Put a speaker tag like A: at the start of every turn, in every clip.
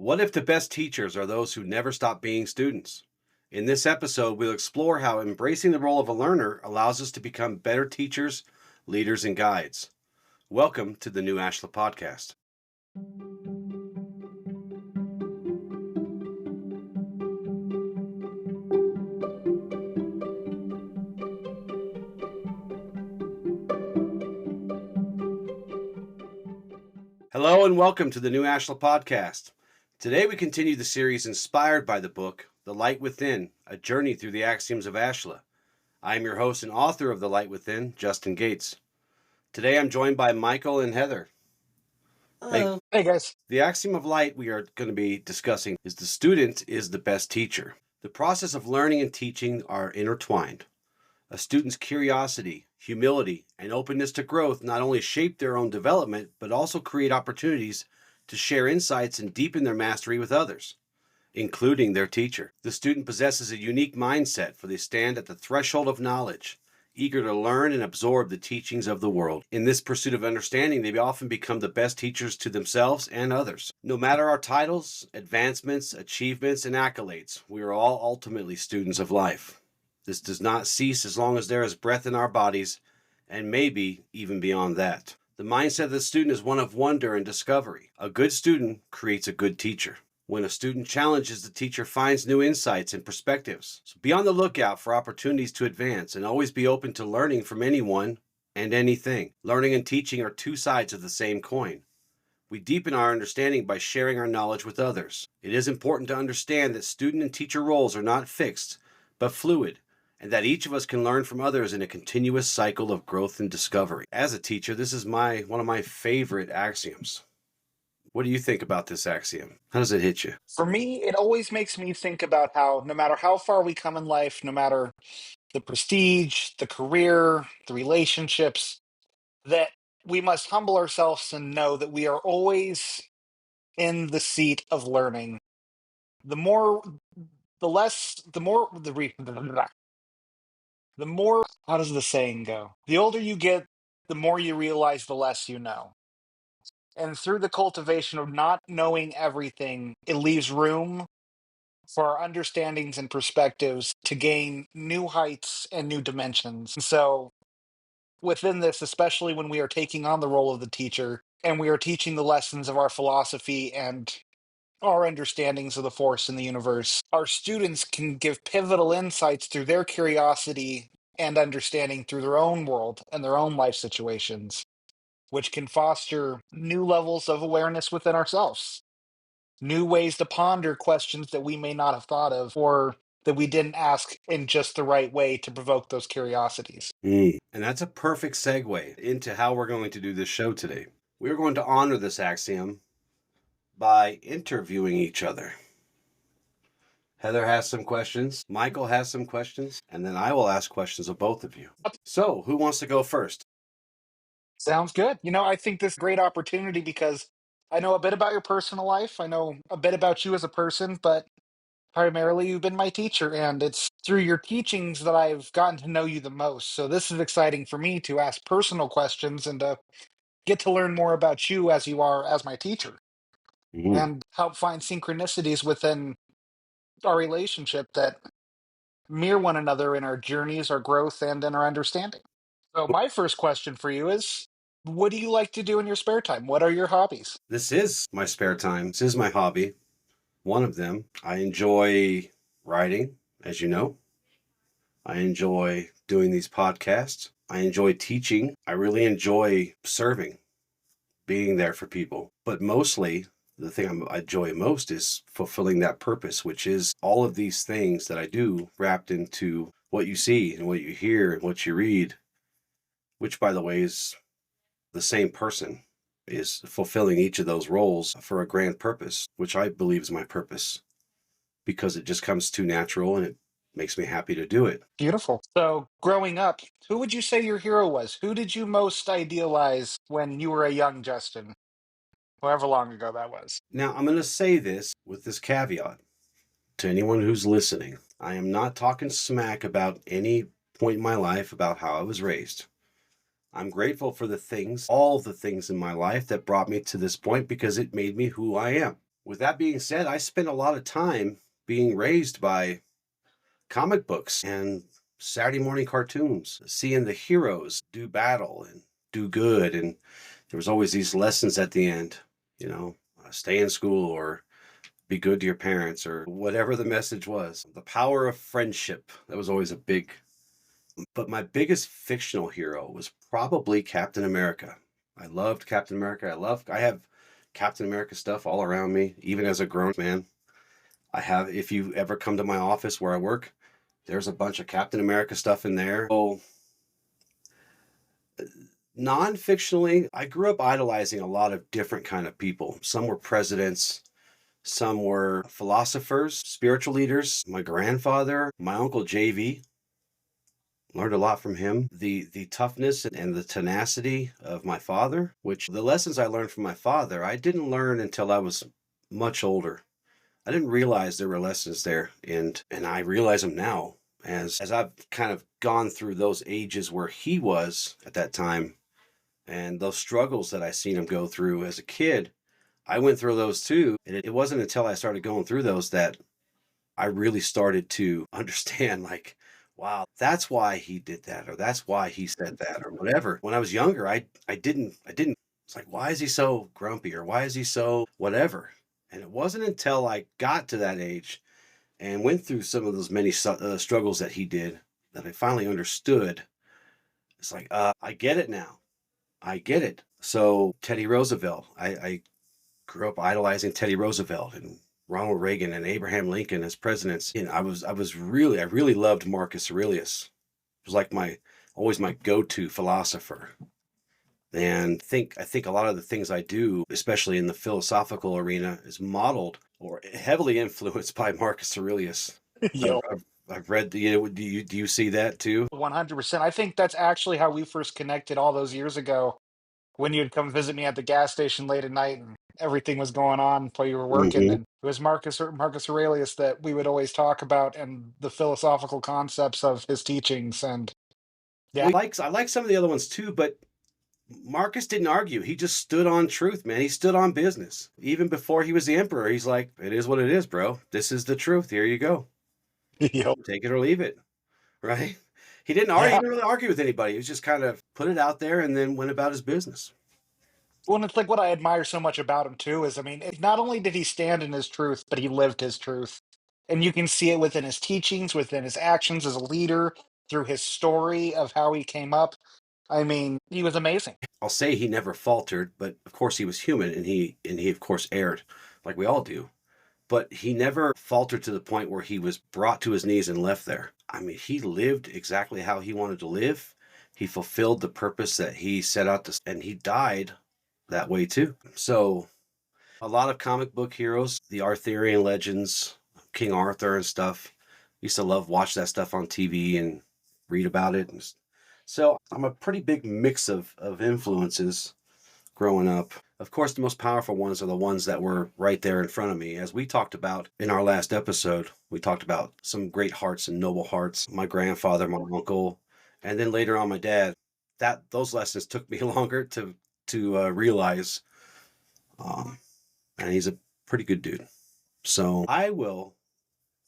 A: What if the best teachers are those who never stop being students? In this episode, we'll explore how embracing the role of a learner allows us to become better teachers, leaders, and guides. Welcome to the new Ashla Podcast. Hello and welcome to the new Ashla Podcast. Today we continue the series inspired by the book, The Light Within, A Journey Through the Axioms of Ashla. I am your host and author of The Light Within, Justin Gates. Today I'm joined by Michael and Heather.
B: Hello. Hey guys.
A: The axiom of light we are going to be discussing is the student is the best teacher. The process of learning and teaching are intertwined. A student's curiosity, humility, and openness to growth not only shape their own development, but also create opportunities to share insights and deepen their mastery with others, including their teacher. The student possesses a unique mindset, for they stand at the threshold of knowledge, eager to learn and absorb the teachings of the world. In this pursuit of understanding, they often become the best teachers to themselves and others. No matter our titles, advancements, achievements, and accolades, we are all ultimately students of life. This does not cease as long as there is breath in our bodies, and maybe even beyond that. The mindset of the student is one of wonder and discovery. A good student creates a good teacher. When a student challenges, the teacher finds new insights and perspectives. So be on the lookout for opportunities to advance and always be open to learning from anyone and anything. Learning and teaching are two sides of the same coin. We deepen our understanding by sharing our knowledge with others. It is important to understand that student and teacher roles are not fixed, but fluid, and that each of us can learn from others in a continuous cycle of growth and discovery. As a teacher, this is one of my favorite axioms. What do you think about this axiom? How does it hit you?
B: For me, it always makes me think about how no matter how far we come in life, no matter the prestige, the career, the relationships, that we must humble ourselves and know that we are always in the seat of learning. The more, the less, the more, the more, how does the saying go? The older you get, the more you realize the less you know. And through the cultivation of not knowing everything, it leaves room for our understandings and perspectives to gain new heights and new dimensions. So, within this, especially when we are taking on the role of the teacher and we are teaching the lessons of our philosophy and our understandings of the force in the universe, our students can give pivotal insights through their curiosity and understanding through their own world and their own life situations, which can foster new levels of awareness within ourselves, new ways to ponder questions that we may not have thought of or that we didn't ask in just the right way to provoke those curiosities.
A: And that's a perfect segue into how we're going to do this show today. We're going to honor this axiom by interviewing each other. Heather has some questions, Michael has some questions, and then I will ask questions of both of you. So, who wants to go first?
B: Sounds good. I think this is a great opportunity because I know a bit about your personal life. I know a bit about you as a person, but primarily you've been my teacher, and it's through your teachings that I've gotten to know you the most. So this is exciting for me to ask personal questions and to get to learn more about you as you are as my teacher and help find synchronicities within our relationship that mirror one another in our journeys, our growth, and in our understanding. So my first question for you is, what do you like to do in your spare time? What are your hobbies?
A: This is my spare time. This is my hobby. One of them. I enjoy writing, as you know. I enjoy doing these podcasts. I enjoy teaching. I really enjoy serving, being there for people. But mostly, the thing I enjoy most is fulfilling that purpose, which is all of these things that I do wrapped into what you see and what you hear and what you read, which, by the way, is the same person, is fulfilling each of those roles for a grand purpose, which I believe is my purpose, because it just comes too natural and it makes me happy to do it.
B: Beautiful. So growing up, who would you say your hero was? Who did you most idealize when you were a young Justin? However long ago that was.
A: Now, I'm going to say this with this caveat to anyone who's listening. I am not talking smack about any point in my life about how I was raised. I'm grateful for all the things in my life that brought me to this point because it made me who I am. With that being said, I spent a lot of time being raised by comic books and Saturday morning cartoons, seeing the heroes do battle and do good. And there was always these lessons at the end, stay in school or be good to your parents or whatever the message was. The power of friendship. That was always a big, but my biggest fictional hero was probably Captain America. I loved Captain America. I have Captain America stuff all around me, even as a grown man. If you ever come to my office where I work, there's a bunch of Captain America stuff in there. So, non-fictionally, I grew up idolizing a lot of different kind of people. Some were presidents, some were philosophers, spiritual leaders. My grandfather, my uncle JV, learned a lot from him. The toughness and the tenacity of my father, which the lessons I learned from my father, I didn't learn until I was much older. I didn't realize there were lessons there, and I realize them now as I've kind of gone through those ages where he was at that time, and those struggles that I seen him go through as a kid. I went through those too, and it wasn't until I started going through those that I really started to understand, like, wow, that's why he did that, or that's why he said that, or whatever. When I was younger, I didn't. It's like, why is he so grumpy, or why is he so whatever? And it wasn't until I got to that age and went through some of those many struggles that he did that I finally understood. It's like, I get it now. I get it. So Teddy Roosevelt, I grew up idolizing Teddy Roosevelt and Ronald Reagan and Abraham Lincoln as presidents. And I really loved Marcus Aurelius. It was like always my go-to philosopher. And I think a lot of the things I do, especially in the philosophical arena, is modeled or heavily influenced by Marcus Aurelius.
B: Yo,
A: I've read do you see that too?
B: 100%. I think that's actually how we first connected all those years ago when you'd come visit me at the gas station late at night and everything was going on while you were working.
A: Hmm.
B: And it was Marcus Aurelius that we would always talk about and the philosophical concepts of his teachings. And yeah,
A: I like some of the other ones too, but Marcus didn't argue. He just stood on truth, man. He stood on business. Even before he was the emperor, he's like, it is what it is, bro. This is the truth. Here you go.
B: yo,
A: Take it or leave it. Right? He didn't argue. He
B: yeah.
A: didn't really argue with anybody. He was just kind of put it out there and then went about his business.
B: Well, and it's like what I admire so much about him too is, I mean, not only did he stand in his truth, but he lived his truth. And you can see it within his teachings, within his actions as a leader, through his story of how he came up. I mean, he was amazing.
A: I'll say he never faltered, but of course he was human and he of course erred, like we all do. But he never faltered to the point where he was brought to his knees and left there. I mean, he lived exactly how he wanted to live. He fulfilled the purpose that he set out to, and he died that way too. So, a lot of comic book heroes, the Arthurian legends, King Arthur and stuff. Used to love watch that stuff on TV and read about it. So, I'm a pretty big mix of influences growing up. Of course, the most powerful ones are the ones that were right there in front of me. As we talked about in our last episode, we talked about some great hearts and noble hearts. My grandfather, my uncle, and then later on my dad. Those lessons took me longer to realize. Um, and he's a pretty good dude. So I will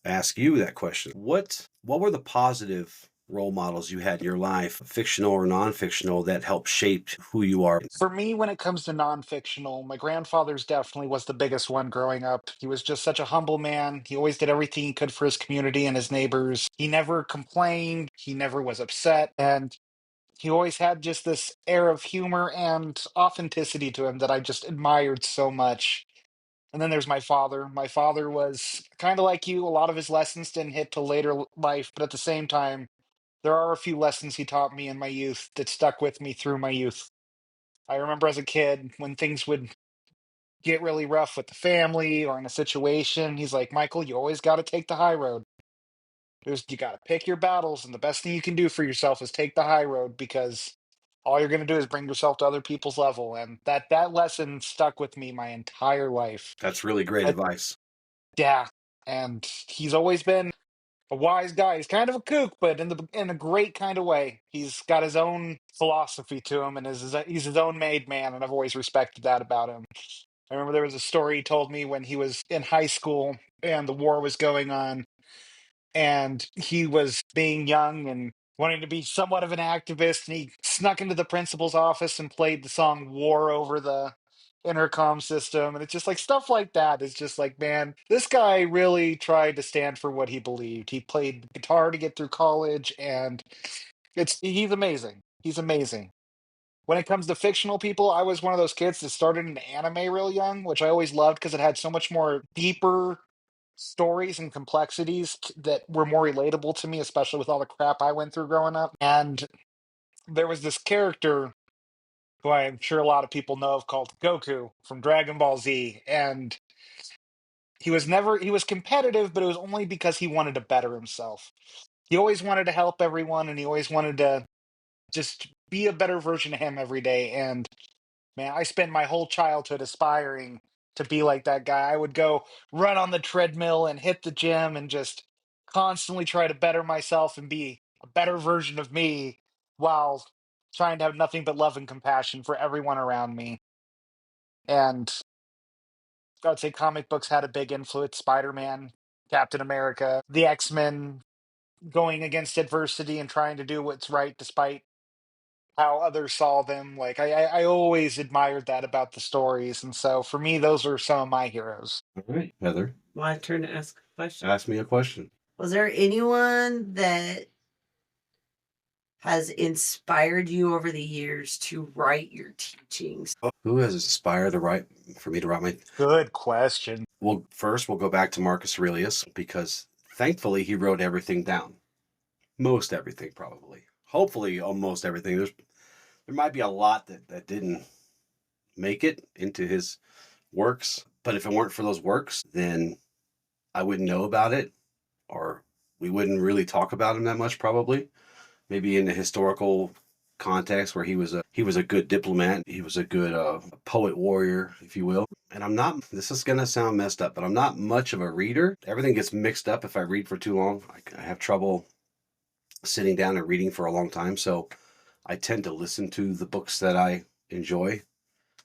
A: ask you that question. What were the positive role models you had in your life, fictional or non-fictional, that helped shape who you are?
B: For me, when it comes to non-fictional, my grandfather's definitely was the biggest one growing up. He was just such a humble man. He always did everything he could for his community and his neighbors. He never complained. He never was upset. And he always had just this air of humor and authenticity to him that I just admired so much. And then there's my father. My father was kind of like you. A lot of his lessons didn't hit till later life, but at the same time, there are a few lessons he taught me in my youth that stuck with me through my youth. I remember as a kid when things would get really rough with the family or in a situation, he's like, Michael, you always got to take the high road. You got to pick your battles, and the best thing you can do for yourself is take the high road because all you're going to do is bring yourself to other people's level. And that lesson stuck with me my entire life.
A: That's really great
B: I,
A: advice.
B: yeah, and he's always been a wise guy. He's kind of a kook, but in a great kind of way. He's got his own philosophy to him, and he's his own made man, and I've always respected that about him. I remember there was a story he told me when he was in high school and the war was going on, and he was being young and wanting to be somewhat of an activist, and he snuck into the principal's office and played the song War over the intercom system. And it's just like stuff like that. It's just like, man, this guy really tried to stand for what he believed. He played guitar to get through college, and he's amazing. He's amazing. When it comes to fictional people, I was one of those kids that started in anime real young, which I always loved because it had so much more deeper stories and complexities that were more relatable to me, especially with all the crap I went through growing up. And there was this character who I'm sure a lot of people know of called Goku from Dragon Ball Z. And he was competitive, but it was only because he wanted to better himself. He always wanted to help everyone and he always wanted to just be a better version of him every day. And man, I spent my whole childhood aspiring to be like that guy. I would go run on the treadmill and hit the gym and just constantly try to better myself and be a better version of me while trying to have nothing but love and compassion for everyone around me. And I would say comic books had a big influence. Spider-Man, Captain America, the X-Men going against adversity and trying to do what's right despite how others saw them. Like I always admired that about the stories, and so for me, those are some of my heroes.
A: All right, Heather,
C: My turn to ask a question.
A: ask me a question.
C: Was there anyone that has inspired you over the years to write your teachings?
A: Who has inspired for me to write my?
B: Good question.
A: Well, first we'll go back to Marcus Aurelius because thankfully he wrote everything down, most everything probably, hopefully almost everything. There might be a lot that didn't make it into his works, but if it weren't for those works, then I wouldn't know about it, or we wouldn't really talk about him that much probably. Maybe in the historical context where he was a good diplomat, he was a good poet warrior, if you will. And this is gonna sound messed up, but I'm not much of a reader. Everything gets mixed up if I read for too long. I have trouble sitting down and reading for a long time, so I tend to listen to the books that I enjoy.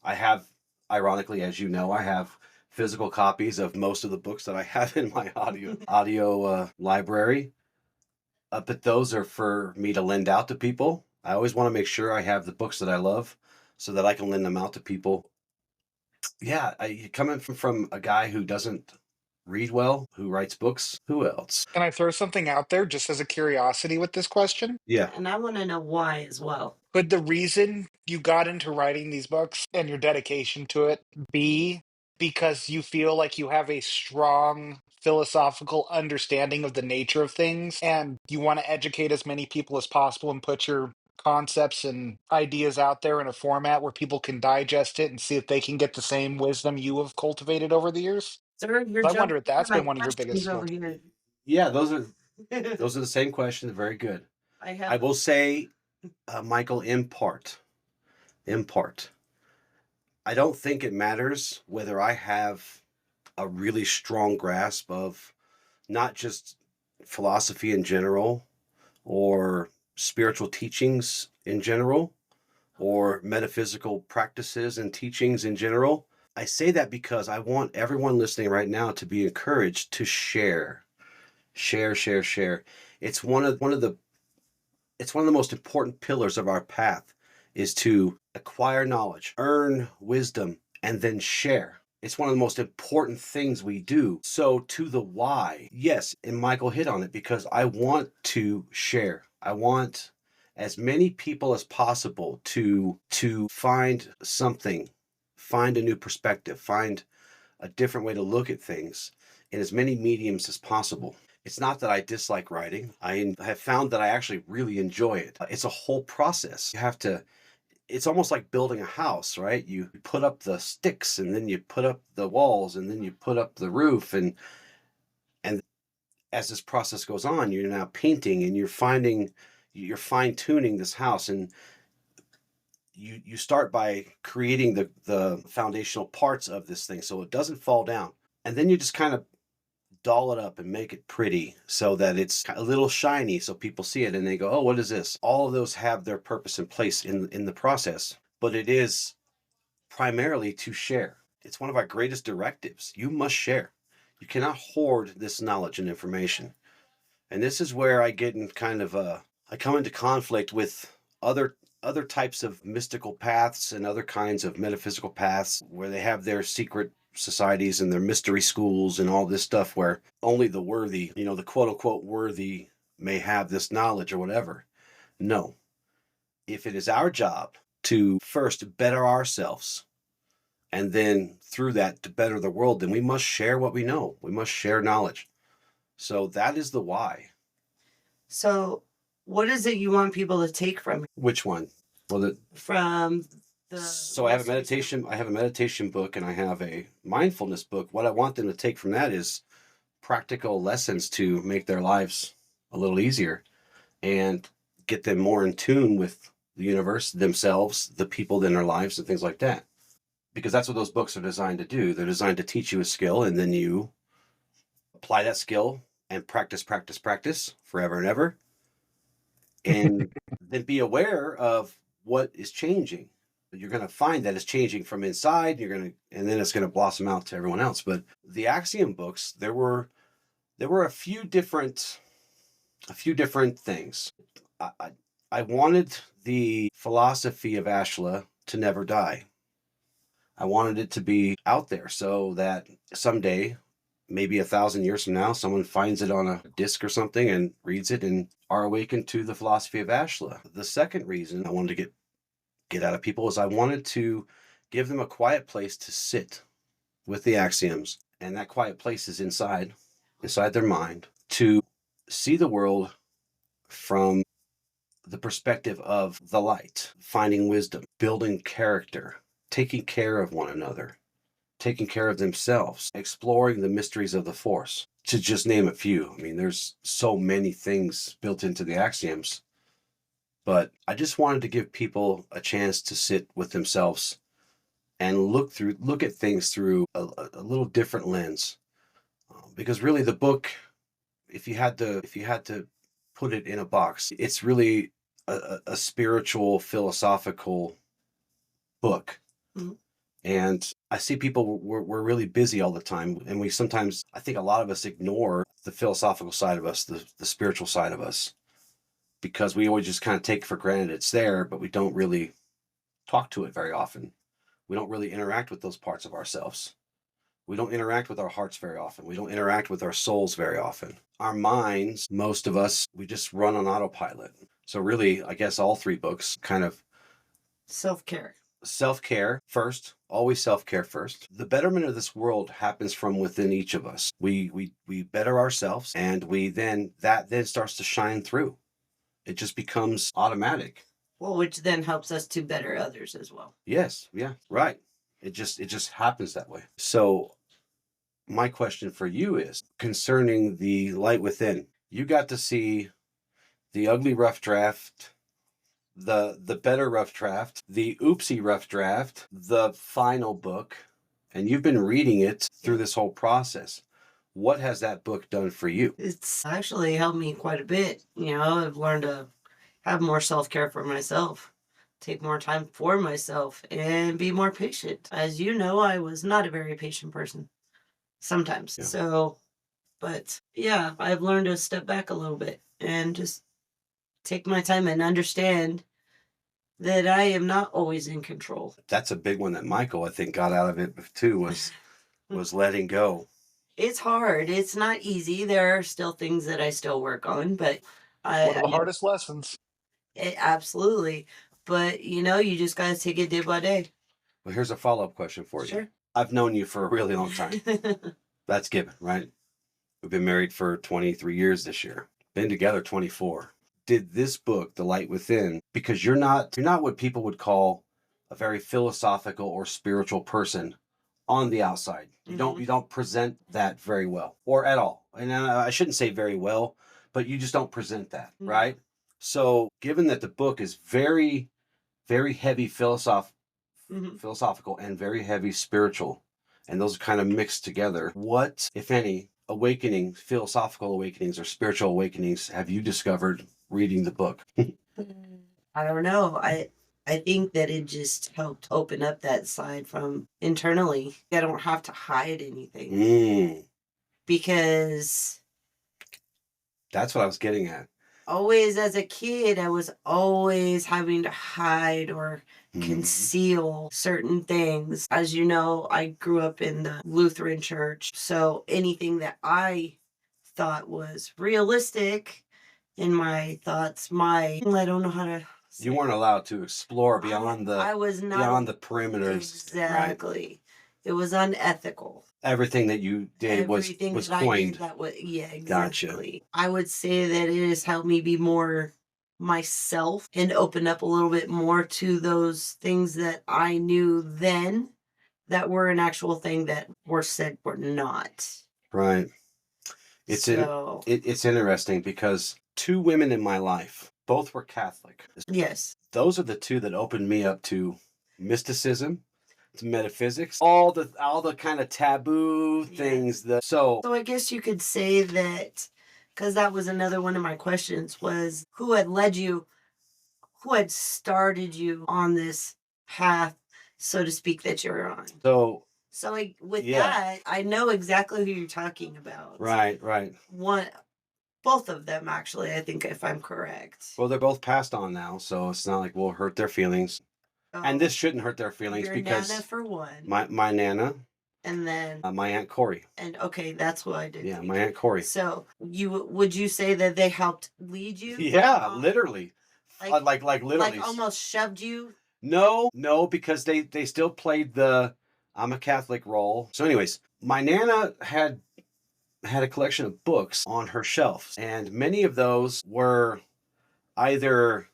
A: I have, ironically, as you know, I have physical copies of most of the books that I have in my audio library. But those are for me to lend out to people. I always want to make sure I have the books that I love so that I can lend them out to people. Yeah, coming from a guy who doesn't read well, who writes books, who else?
B: Can I throw something out there just as a curiosity with this question?
A: Yeah.
C: And I want to know why as well.
B: Could the reason you got into writing these books and your dedication to it be because you feel like you have a strong philosophical understanding of the nature of things and you want to educate as many people as possible and put your concepts and ideas out there in a format where people can digest it and see if they can get the same wisdom you have cultivated over the years?
C: Sir, you're
B: I wonder
C: jumping
B: if that's
C: my
B: been one of your
C: questions
B: biggest
C: over
B: motivations.
C: here.
A: Yeah, those are the same questions. Very good. I will say, Michael, in part, I don't think it matters whether I have a really strong grasp of not just philosophy in general or spiritual teachings in general or metaphysical practices and teachings in general. I say that because I want everyone listening right now to be encouraged to share. It's one of the most important pillars of our path is to acquire knowledge, earn wisdom, and then share. It's one of the most important things we do. So to the why, yes, and Michael hit on it because I want to share. I want as many people as possible to find something, find a new perspective, find a different way to look at things in as many mediums as possible. It's not that I dislike writing. I have found that I actually really enjoy it. It's a whole process. It's almost like building a house, right? You put up the sticks and then you put up the walls and then you put up the roof. And as this process goes on, you're now painting and you're fine tuning this house. And you start by creating the foundational parts of this thing so it doesn't fall down. And then you just kind of doll it up and make it pretty so that it's a little shiny so people see it and they go, oh, what is this? All of those have their purpose and place in the process, but it is primarily to share. It's one of our greatest directives. You must share. You cannot hoard this knowledge and information. And this is where I get in kind of I come into conflict with other types of mystical paths and other kinds of metaphysical paths where they have their secret societies and their mystery schools and all this stuff where only the worthy, the quote unquote worthy may have this knowledge or whatever. No. If it is our job to first better ourselves and then through that to better the world, then we must share what we know. We must share knowledge. So that is the why.
C: So what is it you want people to take from it?
A: Which one? Well,
C: From the
A: so I have a meditation book and I have a mindfulness book. What I want them to take from that is practical lessons to make their lives a little easier and get them more in tune with the universe, themselves, the people in their lives and things like that. Because that's what those books are designed to do. They're designed to teach you a skill and then you apply that skill and practice forever and ever. And then be aware of what is changing. You're going to find that it's changing from inside. And then it's going to blossom out to everyone else. But the Axiom books, there were a few different things. I wanted the philosophy of Ashla to never die. I wanted it to be out there so that someday, maybe 1,000 years from now, someone finds it on a disc or something and reads it and are awakened to the philosophy of Ashla. The second reason I wanted to get out of people is I wanted to give them a quiet place to sit with the axioms. And that quiet place is inside their mind, to see the world from the perspective of the light, finding wisdom, building character, taking care of one another, taking care of themselves, exploring the mysteries of the Force, to just name a few. I mean, there's so many things built into the axioms, but I just wanted to give people a chance to sit with themselves and look at things through a little different lens. Because really the book, if you had to put it in a box, it's really a spiritual, philosophical book. Mm-hmm. And I see people, we're really busy all the time. And we sometimes, I think a lot of us ignore the philosophical side of us, the spiritual side of us, because we always just kind of take for granted it's there, but we don't really talk to it very often. We don't really interact with those parts of ourselves. We don't interact with our hearts very often. We don't interact with our souls very often. Our minds, most of us, we just run on autopilot. So really, I guess all three books kind of self-care first, always self-care first. The betterment of this world happens from within each of us. We better ourselves, and that then starts to shine through. It just becomes automatic.
C: Well, which then helps us to better others as well.
A: Yes, yeah, right. It just happens that way. So my question for you is concerning the light within. You got to see the ugly rough draft, the better rough draft, the oopsie rough draft, the final book, and you've been reading it through this whole process. What has that book done for you?
C: It's actually helped me quite a bit. I've learned to have more self-care for myself, take more time for myself, and be more patient. As you know, I was not a very patient person sometimes. Yeah. So, but yeah, I've learned to step back a little bit and just take my time and understand that I am not always in control.
A: That's a big one that Michael, I think, got out of it too, was letting go.
C: It's hard. It's not easy. There are still things that I still work on, but
B: one of the hardest lessons.
C: Absolutely. But you just got to take it day by day.
A: Well, here's a follow-up question for you.
C: Sure.
A: I've known you for a really long time. That's given, right? We've been married for 23 years this year. Been together 24. Did this book, The Light Within, because you're not what people would call a very philosophical or spiritual person on the outside. You don't present that very well or at all. And I shouldn't say very well, but you just don't present that, right? So given that the book is very, very heavy philosophical and very heavy spiritual, and those are kind of mixed together, what, if any, philosophical awakenings or spiritual awakenings have you discovered reading the book?
C: I don't know. I think that it just helped open up that side from internally. I don't have to hide anything because
A: That's what I was getting at.
C: always as a kid, I was always having to hide or conceal certain things. As you know, I grew up in the Lutheran church. So anything that I thought was realistic in my thoughts, I don't know how to
A: You weren't allowed to explore beyond
C: I was not
A: beyond the perimeters.
C: exactly.
A: Right?
C: It was unethical.
A: Everything that you did was
C: Everything that I
A: coined.
C: did that was yeah,
A: Gotcha.
C: exactly. I would say that it has helped me be more myself and open up a little bit more to those things that I knew then that were an actual thing that were said were not.
A: Right. It's interesting because two women in my life, both were Catholic.
C: Yes.
A: Those are the two that opened me up to mysticism, to metaphysics, all the kind of taboo things that
C: So I guess you could say that, because that was another one of my questions, was who had led you, who had started you on this path, so to speak, that you're on. So like with that, I know exactly who you're talking about.
A: Right.
C: Both of them actually, I think, if I'm correct.
A: Well, they're both passed on now, so it's not like we'll hurt their feelings. And this shouldn't hurt their feelings
C: your
A: because
C: Nana for one.
A: my Nana,
C: and then
A: my Aunt Corey.
C: And okay, that's who I did.
A: Yeah, my Aunt Corey.
C: So would you say that they helped lead you?
A: Yeah, literally. Like literally.
C: Like almost shoved you?
A: No, because they still played the I'm a Catholic role. So anyways, my Nana had a collection of books on her shelves, and many of those were either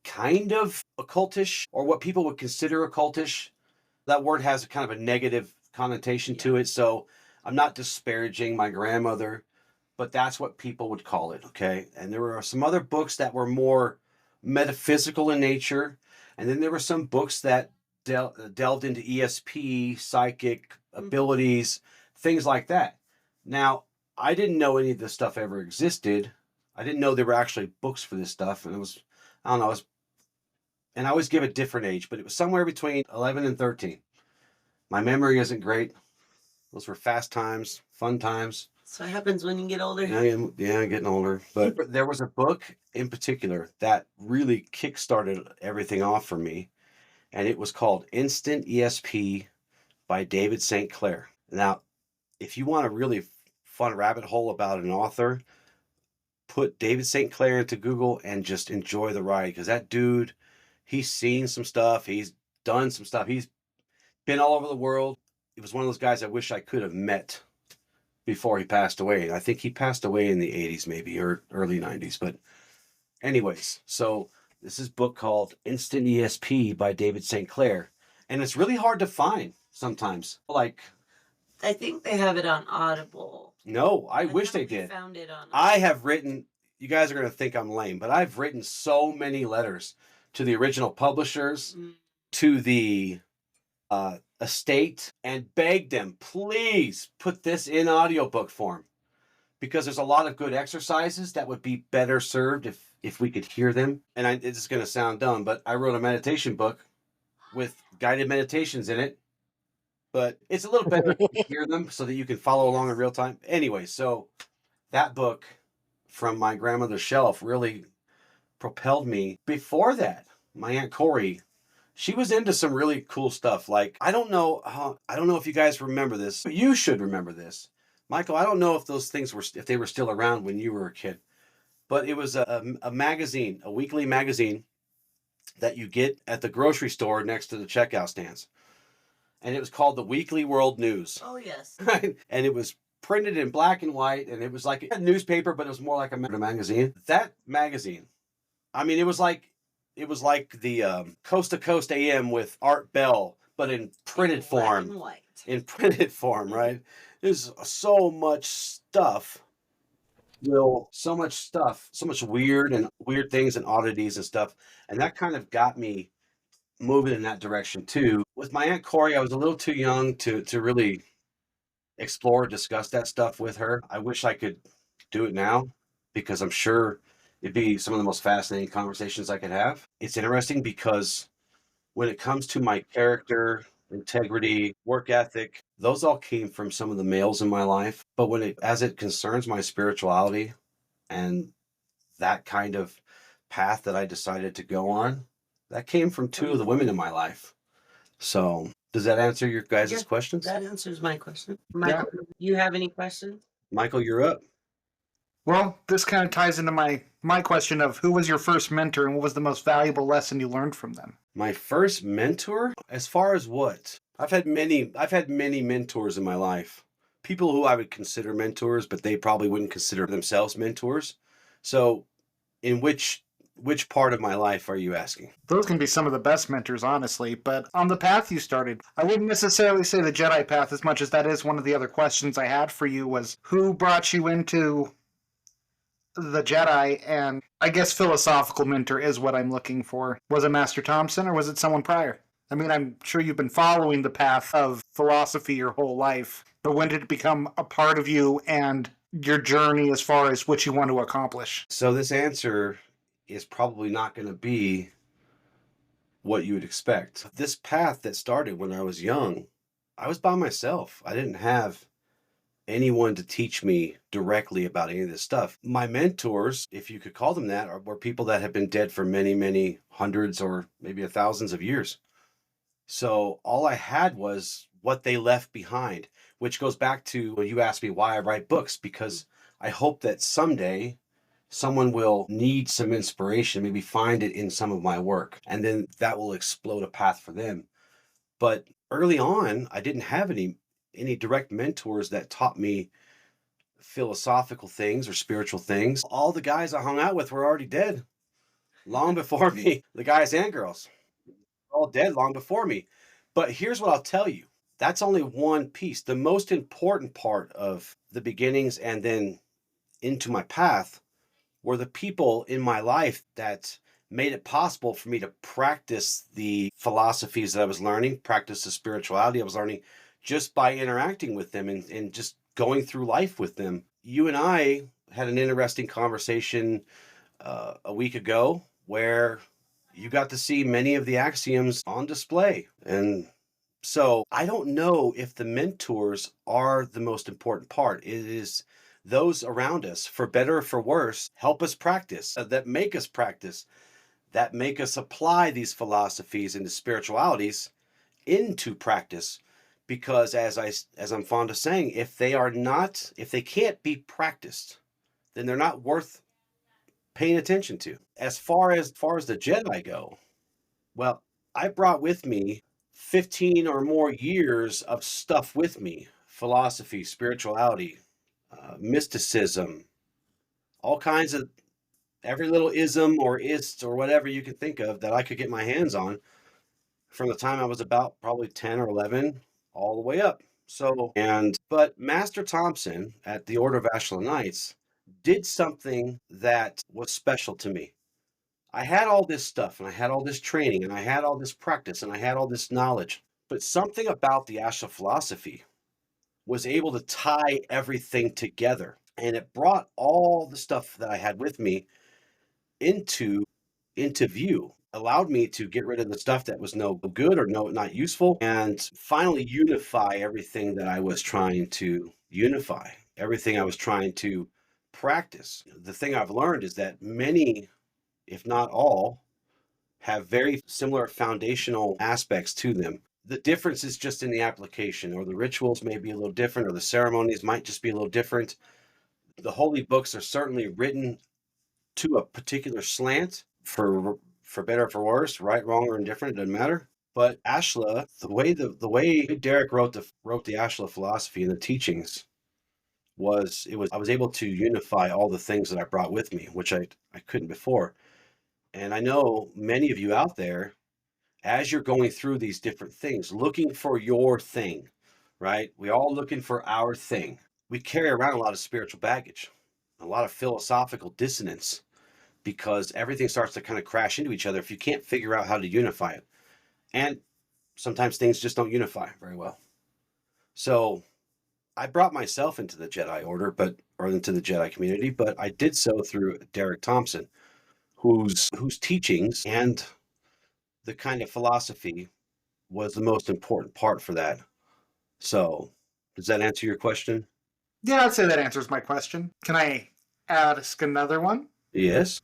A: kind of occultish or what people would consider occultish. That word has kind of a negative connotation to it, so I'm not disparaging my grandmother, but that's what people would call it, okay? And there were some other books that were more metaphysical in nature, and then there were some books that delved into ESP, psychic abilities, things like that. Now, I didn't know any of this stuff ever existed. I didn't know there were actually books for this stuff, and I don't know, and I always give a different age, but it was somewhere between 11 and 13. My memory isn't great. Those were fast times, fun times.
C: So what happens when you get older?
A: Yeah, getting older. But there was a book in particular that really kickstarted everything off for me, and it was called Instant ESP by David St. Clair. Now, if you want a really fun rabbit hole about an author, put David St. Clair into Google and just enjoy the ride, because that dude, he's seen some stuff, he's done some stuff, he's been all over the world. He was one of those guys I wish I could have met before he passed away. I think he passed away in the 80s maybe, or early 90s. But anyways, so this is a book called Instant ESP by David St. Clair. And it's really hard to find sometimes. Like,
C: I think they have it on Audible.
A: No, I wish they did.
C: Found it on
A: I have written, you guys are going to think I'm lame, but I've written so many letters to the original publishers, to the estate, and begged them, please put this in audiobook form, because there's a lot of good exercises that would be better served if we could hear them. And it's going to sound dumb, but I wrote a meditation book with guided meditations in it, but it's a little better to hear them so that you can follow along in real time. Anyway, so that book from my grandmother's shelf really propelled me. Before that, my Aunt Corey, she was into some really cool stuff. Like, I don't know if you guys remember this, but you should remember this. Michael, I don't know if those things if they were still around when you were a kid, but it was a magazine, a weekly magazine that you get at the grocery store next to the checkout stands. And it was called the Weekly World News.
C: Oh, yes.
A: Right? And it was printed in black and white, and it was like a newspaper, but it was more like a magazine. That magazine, I mean, it was like the Coast to Coast AM with Art Bell, but in printed form.
C: White.
A: In printed form, right? There's so much stuff. So much weird things and oddities and stuff. And that kind of got me moving in that direction too. With my Aunt Corey, I was a little too young to really explore, discuss that stuff with her. I wish I could do it now, because I'm sure it'd be some of the most fascinating conversations I could have. It's interesting because when it comes to my character, integrity, work ethic, those all came from some of the males in my life. But as it concerns my spirituality and that kind of path that I decided to go on, that came from two of the women in my life. So does that answer your guys' questions?
C: That answers my question. Michael, you have any questions?
A: Michael, you're up.
B: Well, this kind of ties into my question of who was your first mentor and what was the most valuable lesson you learned from them?
A: My first mentor? As far as what? I've had many mentors in my life. People who I would consider mentors, but they probably wouldn't consider themselves mentors. So in which part of my life are you asking?
B: Those can be some of the best mentors, honestly. But on the path you started, I wouldn't necessarily say the Jedi path as much as that is one of the other questions I had for you was who brought you into the Jedi, and I guess philosophical mentor is what I'm looking for. Was it Master Thompson or was it someone prior? I mean, I'm sure you've been following the path of philosophy your whole life, but when did it become a part of you and your journey as far as what you want to accomplish?
A: So this answer is probably not going to be what you would expect. This path that started when I was young, I was by myself. I didn't have anyone to teach me directly about any of this stuff. My mentors, if you could call them that, were people that have been dead for many, many hundreds or maybe thousands of years. So all I had was what they left behind, which goes back to when you asked me why I write books, because I hope that someday someone will need some inspiration, maybe find it in some of my work, and then that will explode a path for them. But early on, I didn't have any direct mentors that taught me philosophical things or spiritual things. All the guys I hung out with were already dead long before me. The guys and girls, all dead long before me. But here's what I'll tell you. That's only one piece. The most important part of the beginnings and then into my path were the people in my life that made it possible for me to practice the philosophies that I was learning, practice the spirituality I was learning, just by interacting with them and just going through life with them. You and I had an interesting conversation a week ago where you got to see many of the axioms on display. And so I don't know if the mentors are the most important part. It is those around us, for better or for worse, help us practice, that make us practice, that make us apply these philosophies and the spiritualities into practice. Because as I'm fond of saying, if they can't be practiced, then they're not worth paying attention to. As far as the Jedi go, well, I brought with me 15 or more years of stuff with me: philosophy, spirituality, mysticism, all kinds of every little ism or ist or whatever you can think of that I could get my hands on from the time I was about probably 10 or 11 all the way up. But Master Thompson at the Order of Ashla Knights did something that was special to me. I had all this stuff and I had all this training and I had all this practice and I had all this knowledge, but something about the Ashla philosophy was able to tie everything together. And it brought all the stuff that I had with me into view, allowed me to get rid of the stuff that was no good or not useful, and finally unify everything that I was trying to unify, everything I was trying to practice. The thing I've learned is that many, if not all, have very similar foundational aspects to them. The difference is just in the application, or the rituals may be a little different, or the ceremonies might just be a little different. The holy books are certainly written to a particular slant, for better or for worse, right, wrong, or indifferent, it doesn't matter. But Ashla, the way Derek wrote the Ashla philosophy and the teachings I was able to unify all the things that I brought with me, which I couldn't before. And I know many of you out there, as you're going through these different things, looking for your thing, right? We all looking for our thing. We carry around a lot of spiritual baggage, a lot of philosophical dissonance, because everything starts to kind of crash into each other if you can't figure out how to unify it. And sometimes things just don't unify very well. So I brought myself into the Jedi Order, or into the Jedi community, but I did so through Derek Thompson, whose teachings and the kind of philosophy was the most important part for that. So, does that answer your question?
B: Yeah, I'd say that answers my question. Can I ask another one?
A: Yes.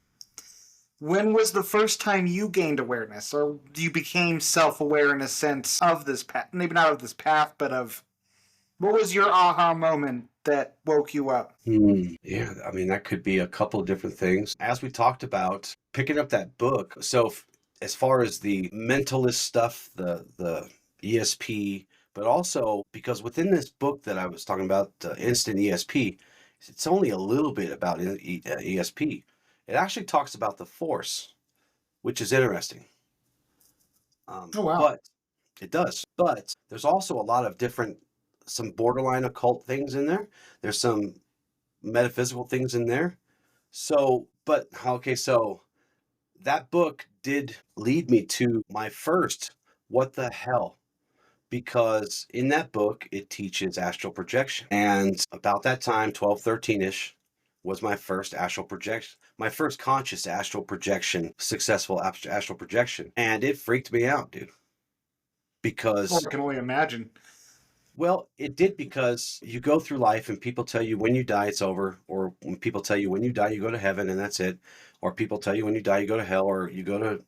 B: When was the first time you gained awareness, or you became self-aware in a sense of this path? Maybe not of this path, but of what was your aha moment that woke you up?
A: Yeah, I mean, that could be a couple of different things. As we talked about, picking up that book. So, as far as the mentalist stuff, the ESP, but also because within this book that I was talking about, Instant ESP, it's only a little bit about ESP. It actually talks about the force, which is interesting.
B: Oh, wow.
A: But it does. But there's also a lot of different, some borderline occult things in there. There's some metaphysical things in there. So, but okay, so that book did lead me to my first what the hell, because in that book it teaches astral projection. And about that time, 12, 13-ish, was my first astral projection, my first conscious astral projection, successful astral projection. And it freaked me out, dude. Because
B: I can only imagine.
A: Well, it did, because you go through life and people tell you when you die, it's over. Or when people tell you when you die, you go to heaven and that's it. Or people tell you when you die, you go to hell, or you go to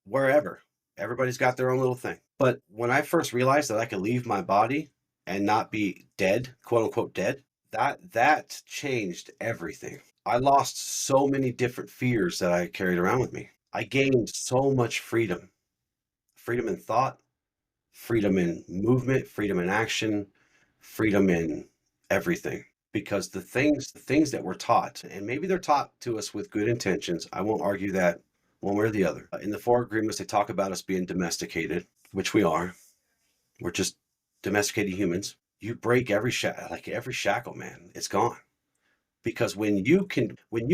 A: wherever. Everybody's got their own little thing. But when I first realized that I could leave my body and not be dead, quote unquote dead, that changed everything. I lost so many different fears that I carried around with me. I gained so much freedom. Freedom in thought, freedom in movement, freedom in action, freedom in everything. Because the things that we're taught, and maybe they're taught to us with good intentions, I won't argue that one way or the other. In the Four Agreements, they talk about us being domesticated, which we are. We're just domesticated humans. You break every shackle, man, it's gone. Because when you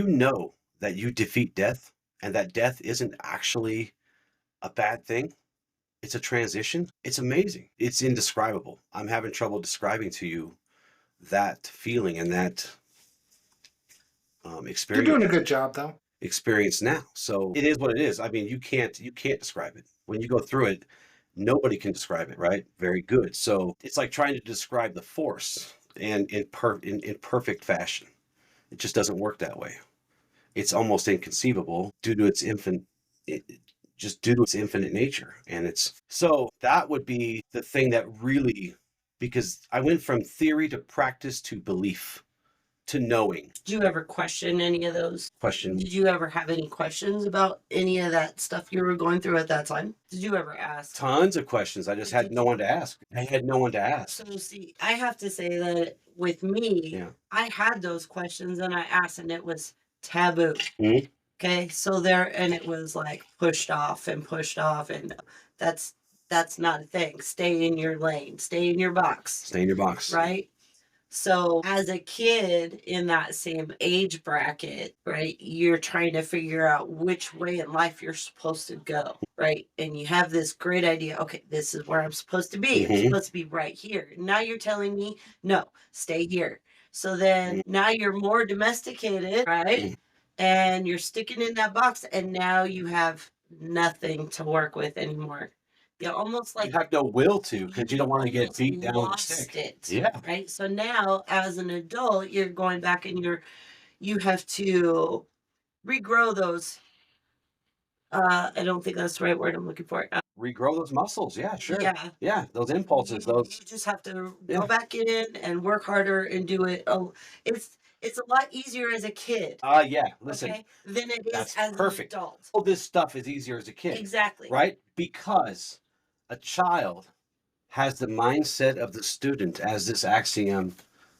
A: know that you defeat death, and that death isn't actually a bad thing, it's a transition. It's amazing. It's indescribable. I'm having trouble describing to you that feeling and that
B: You're
A: experience.
B: doing a good job, though.
A: Experience now. So it is what it is. I mean, you can't describe it. When you go through it, nobody can describe it, right? Very good. So it's like trying to describe the force and in perfect fashion. It just doesn't work that way. It's almost inconceivable due to its infinite nature. And it's so that would be the thing that really, because I went from theory to practice to belief to knowing.
C: Did you ever question any of those?
A: Question.
C: Did you ever have any questions about any of that stuff you were going through at that time? Did you ever ask?
A: Tons of questions. I just had no one to ask. I had no one to ask.
C: So see, I have to say that with me,
A: Yeah.
C: I had those questions and I asked, and it was taboo.
A: Mhm.
C: Okay, so and it was like pushed off, and that's not a thing. Stay in your lane, stay in your box.
A: Stay in your box.
C: Right? So as a kid in that same age bracket, right, you're trying to figure out which way in life you're supposed to go, right? And you have this great idea, okay, this is where I'm supposed to be. I'm
A: Mhm.
C: supposed to be right here. Now you're telling me, no, stay here. So then now you're more domesticated, right? And you're sticking in that box, and now you have nothing to work with anymore. You almost like
A: You have no will to, because you don't want to get beat down with a
C: lost
A: stick.
C: it.
A: Yeah.
C: Right. So now as an adult, you're going back and you have to regrow those. I don't think that's the right word I'm looking for.
A: Regrow those muscles. Yeah, sure.
C: Yeah.
A: Yeah, those impulses.
C: You just have to go back in and work harder and do it. Oh, it's a lot easier as a kid.
A: Yeah. Listen,
C: Okay, than it is
A: that's
C: as
A: perfect.
C: an adult.
A: All this stuff is easier as a kid.
C: Exactly.
A: Right? Because a child has the mindset of the student, as this axiom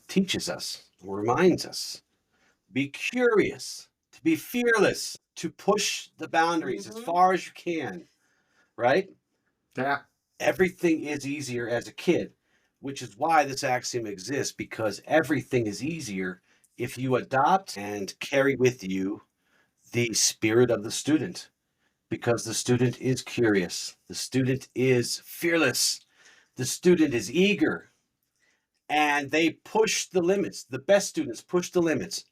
A: teaches us, reminds us. Be curious, to be fearless, to push the boundaries as far as you can, right?
B: Yeah.
A: Everything is easier as a kid, which is why this axiom exists, because everything is easier if you adopt and carry with you the spirit of the student, because the student is curious, the student is fearless, the student is eager, and they push the limits. The best students push the limits,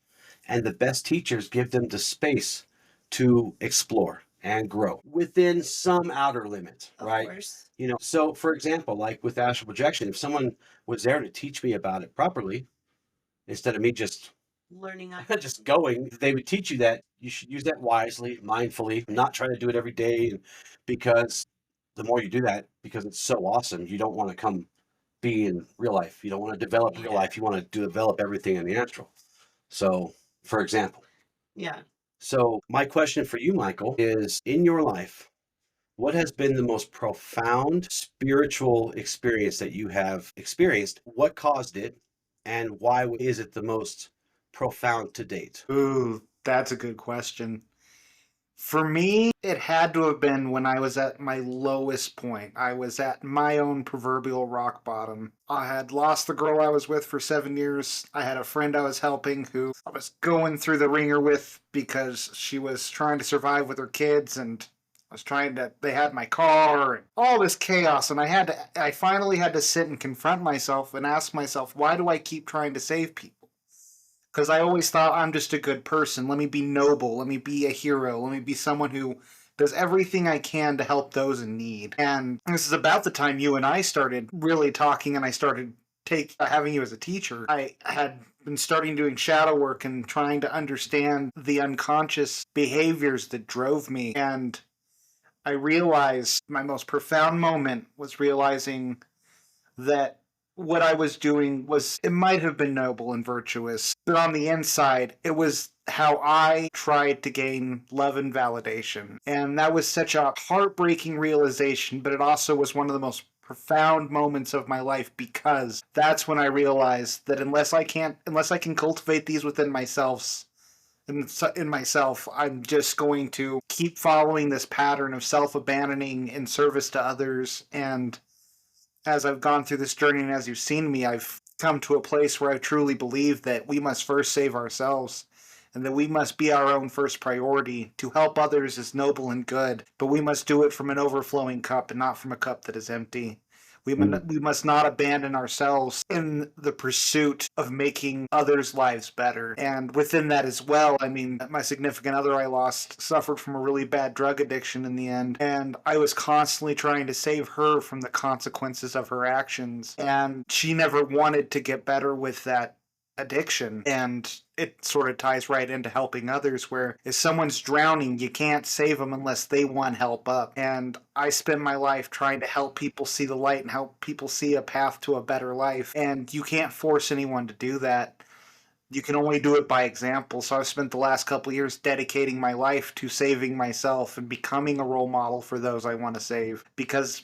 A: and the best teachers give them the space to explore and grow within some outer limit,
C: Of
A: right?
C: course.
A: So for example, like with astral projection, if someone was there to teach me about it properly, instead of me just
C: Learning on
A: just going, they would teach you that you should use that wisely, mindfully, not try to do it every day. And because the more you do that, because it's so awesome, you don't want to come be in real life. You don't want to develop real
C: Yeah.
A: life. You want to develop everything in the astral. So, for example,
C: Yeah.
A: so my question for you, Michael, is in your life, what has been the most profound spiritual experience that you have experienced? What caused it? And why is it the most profound to date?
B: Ooh, that's a good question. For me, it had to have been when I was at my lowest point. I was at my own proverbial rock bottom. I had lost the girl I was with for 7 years. I had a friend I was helping who I was going through the ringer with because she was trying to survive with her kids, and they had my car and all this chaos. And I finally had to sit and confront myself and ask myself, why do I keep trying to save people? Because I always thought I'm just a good person. Let me be noble. Let me be a hero. Let me be someone who does everything I can to help those in need. And this is about the time you and I started really talking, and I started having you as a teacher. I had been starting doing shadow work and trying to understand the unconscious behaviors that drove me. And I realized my most profound moment was realizing that what I was doing it might have been noble and virtuous, but on the inside, it was how I tried to gain love and validation. And that was such a heartbreaking realization, but it also was one of the most profound moments of my life, because that's when I realized that unless I can cultivate these within myself, I'm just going to keep following this pattern of self-abandoning in service to others. And as I've gone through this journey and as you've seen me, I've come to a place where I truly believe that we must first save ourselves, and that we must be our own first priority. To help others is noble and good, but we must do it from an overflowing cup and not from a cup that is empty. We must not abandon ourselves in the pursuit of making others' lives better. And within that as well, I mean, my significant other I lost suffered from a really bad drug addiction in the end. And I was constantly trying to save her from the consequences of her actions. And she never wanted to get better with that addiction. And it sort of ties right into helping others, where if someone's drowning, you can't save them unless they want help up. And I spend my life trying to help people see the light and help people see a path to a better life. And you can't force anyone to do that. You can only do it by example. So I've spent the last couple of years dedicating my life to saving myself and becoming a role model for those I want to save. Because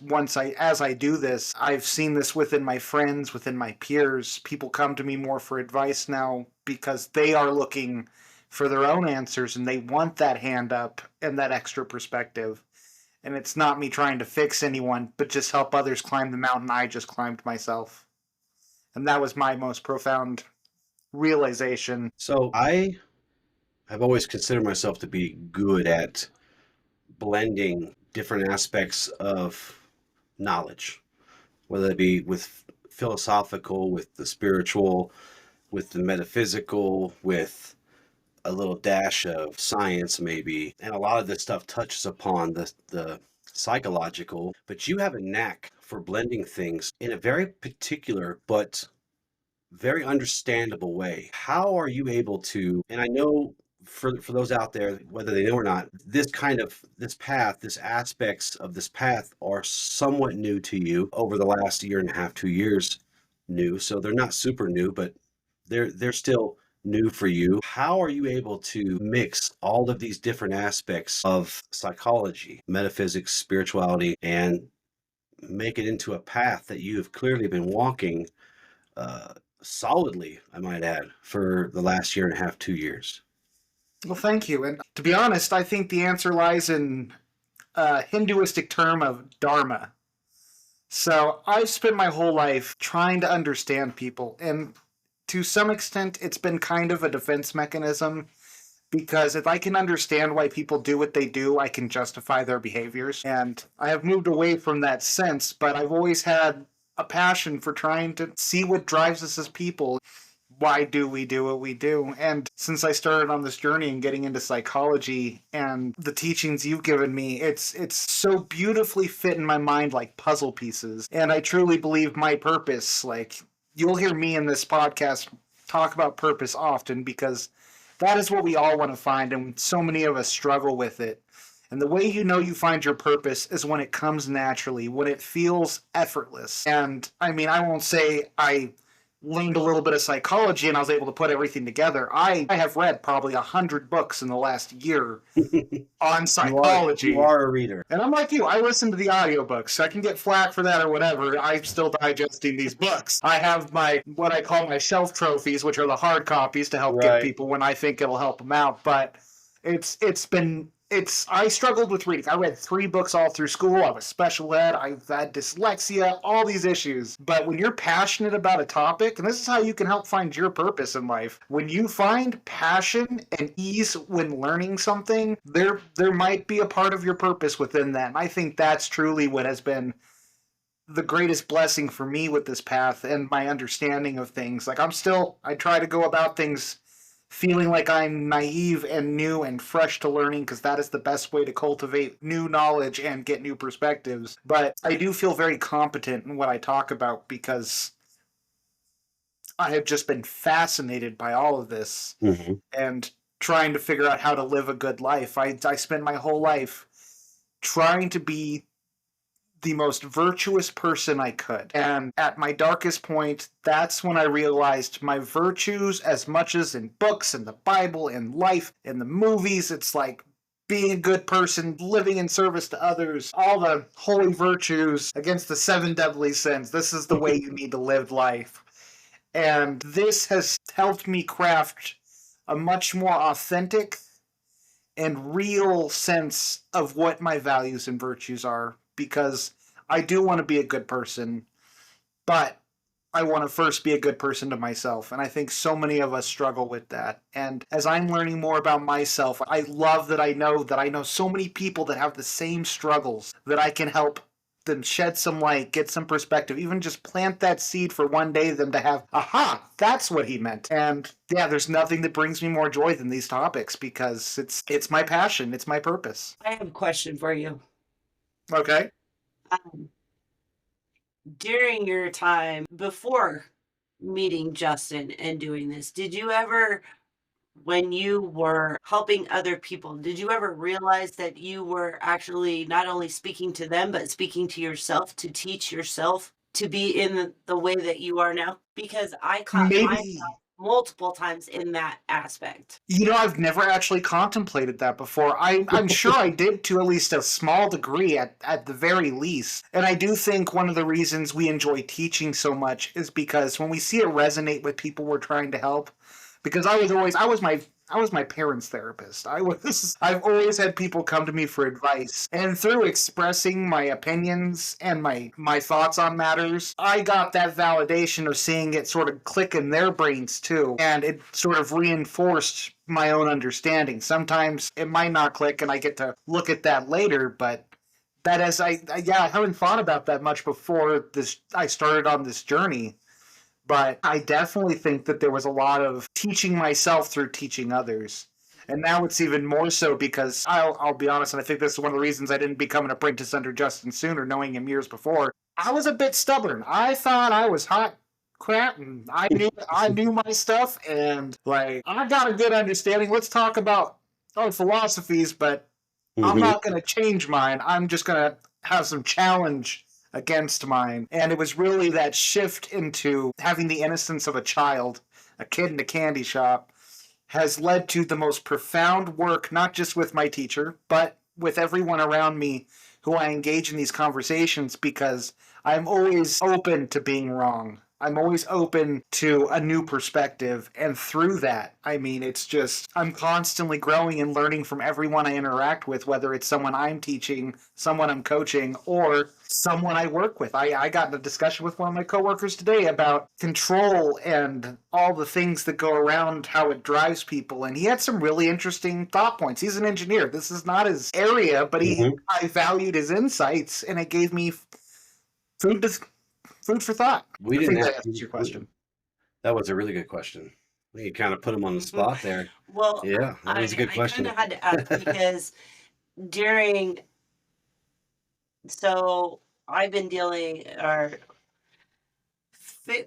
B: as I do this, I've seen this within my friends, within my peers. People come to me more for advice now because they are looking for their own answers, and they want that hand up and that extra perspective. And it's not me trying to fix anyone, but just help others climb the mountain I just climbed myself. And that was my most profound realization.
A: So I have always considered myself to be good at blending different aspects of knowledge, whether it be with philosophical, with the spiritual, with the metaphysical, with a little dash of science maybe. And a lot of this stuff touches upon the psychological, but you have a knack for blending things in a very particular but very understandable way. How are you able to, and I know for those out there, whether they know or not, this path, this aspects of this path are somewhat new to you over the last year and a half, 2 years new. So they're not super new, but they're still new for you. How are you able to mix all of these different aspects of psychology, metaphysics, spirituality, and make it into a path that you have clearly been walking uh, solidly, I might add, for the last year and a half, 2 years?
B: Well, thank you. And to be honest, I think the answer lies in a Hinduistic term of dharma. So I've spent my whole life trying to understand people, and to some extent, it's been kind of a defense mechanism, because if I can understand why people do what they do, I can justify their behaviors. And I have moved away from that sense, but I've always had a passion for trying to see what drives us as people. why do we do what we do? And since I started on this journey and getting into psychology and the teachings you've given me, it's so beautifully fit in my mind like puzzle pieces. And I truly believe my purpose, like you'll hear me in this podcast talk about purpose often because that is what we all want to find, and so many of us struggle with it. And the way you know you find your purpose is when it comes naturally, when it feels effortless. And I mean, I won't say I learned a little bit of psychology and I was able to put everything together. I have read probably 100 books in the last year on psychology.
A: You are a reader.
B: And I'm like you, I listen to the audiobooks. I can get flack for that or whatever. I'm still digesting these books. I have what I call my shelf trophies, which are the hard copies to help give people when I think it'll help them out. But I struggled with reading. I read 3 books all through school. I was special ed. I've had dyslexia, all these issues. But when you're passionate about a topic, and this is how you can help find your purpose in life, when you find passion and ease when learning something, there might be a part of your purpose within that. And I think that's truly what has been the greatest blessing for me with this path and my understanding of things. Like I try to go about things feeling like I'm naive and new and fresh to learning because that is the best way to cultivate new knowledge and get new perspectives. But I do feel very competent in what I talk about because I have just been fascinated by all of this and trying to figure out how to live a good life. I spent my whole life trying to be the most virtuous person I could. And at my darkest point, that's when I realized my virtues, as much as in books, in the Bible, in life, in the movies, it's like being a good person, living in service to others, all the holy virtues against the 7 deadly sins. This is the way you need to live life. And this has helped me craft a much more authentic and real sense of what my values and virtues are. Because I do want to be a good person, but I want to first be a good person to myself. And I think so many of us struggle with that. And as I'm learning more about myself, I love that I know so many people that have the same struggles that I can help them shed some light, get some perspective, even just plant that seed for one day them to have, aha, that's what he meant. And yeah, there's nothing that brings me more joy than these topics because it's my passion, it's my purpose.
C: I have a question for you.
B: Okay.
C: During your time before meeting Justin and doing this, did you ever, when you were helping other people, did you ever realize that you were actually not only speaking to them, but speaking to yourself to teach yourself to be in the way that you are now? Because I caught myself multiple times in that aspect.
B: You know, I've never actually contemplated that before. I'm sure I did to at least a small degree at the very least. And I do think one of the reasons we enjoy teaching so much is because when we see it resonate with people we're trying to help, because I was my parents' therapist. I've always had people come to me for advice. And through expressing my opinions and my thoughts on matters, I got that validation of seeing it sort of click in their brains too. And it sort of reinforced my own understanding. Sometimes it might not click and I get to look at that later, but that as I haven't thought about that much before I started on this journey. But I definitely think that there was a lot of teaching myself through teaching others. And now it's even more so because I'll be honest, and I think this is one of the reasons I didn't become an apprentice under Justin sooner, knowing him years before. I was a bit stubborn. I thought I was hot crap and I knew my stuff and like I got a good understanding. Let's talk about our philosophies, but I'm not going to change mine. I'm just going to have some challenge against mine. And it was really that shift into having the innocence of a child, a kid in a candy shop, has led to the most profound work, not just with my teacher, but with everyone around me who I engage in these conversations because I'm always open to being wrong. I'm always open to a new perspective. And through that, I mean, it's just, I'm constantly growing and learning from everyone I interact with, whether it's someone I'm teaching, someone I'm coaching, or someone I work with. I got in a discussion with one of my coworkers today about control and all the things that go around how it drives people. And he had some really interesting thought points. He's an engineer. This is not his area, but I valued his insights and it gave me food for thought.
A: We didn't
B: answer your question.
A: That was a really good question. You kind of put him on the spot there.
C: Well,
A: Yeah, that was a good
C: I
A: question.
C: kind of had to ask because during, so I've been dealing or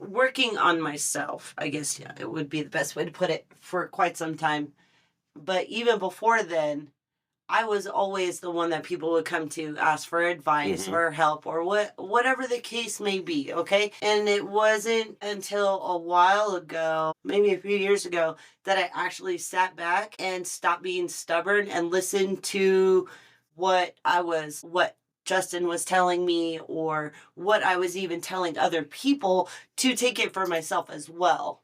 C: working on myself, I guess, yeah, it would be the best way to put it, for quite some time. But even before then, I was always the one that people would come to ask for advice
A: Mhm.
C: or help or whatever the case may be, okay? And it wasn't until a while ago, maybe a few years ago, that I actually sat back and stopped being stubborn and listened to what Justin was telling me or what I was even telling other people to take it for myself as well.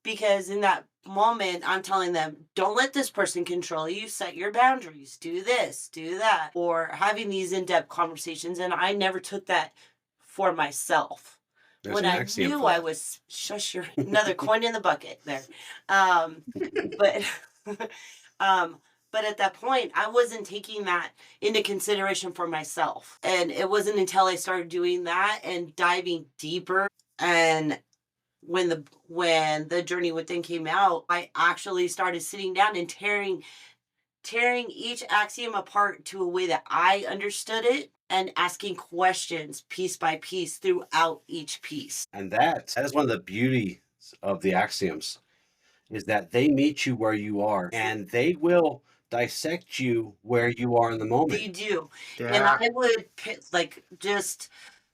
C: Because in that moment, I'm telling them, don't let this person control you. Set your boundaries. Do this, do that. Or having these in depth conversations. And I never took that for myself.
A: There's
C: When
A: an
C: I
A: axiom
C: knew
A: for
C: I
A: that.
C: was, shush your, another coin in the bucket there. But, um, but at that point, I wasn't taking that into consideration for myself. And it wasn't until I started doing that and diving deeper and when the journey within came out, I actually started sitting down and tearing each axiom apart to a way that I understood it and asking questions piece by piece throughout each piece.
A: And that is one of the beauties of the axioms, is that they meet you where you are and they will dissect you where you are in the
C: They
A: moment.
C: do. And
B: Yeah.
C: I would pick, like, just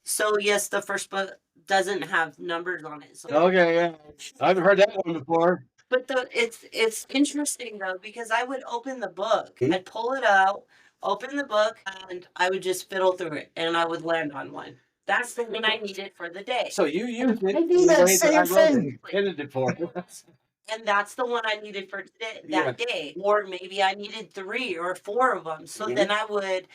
C: so yes, the first book doesn't have numbers on it. So
A: Okay, yeah. I haven't heard that one before.
C: but it's interesting though because I would open the book,
A: Hmm?
C: I'd pull it out, open the book, and I would just fiddle through it, and I would land on one. That's the one I needed for the day.
A: So you used it
B: I
A: in
B: do
A: the
B: that
A: way that I
B: same
A: wrote it,
B: thing.
A: intended it for.
C: And that's the one I needed for today,
A: Yeah.
C: that day. Or maybe I needed 3 or 4 of them. So then I would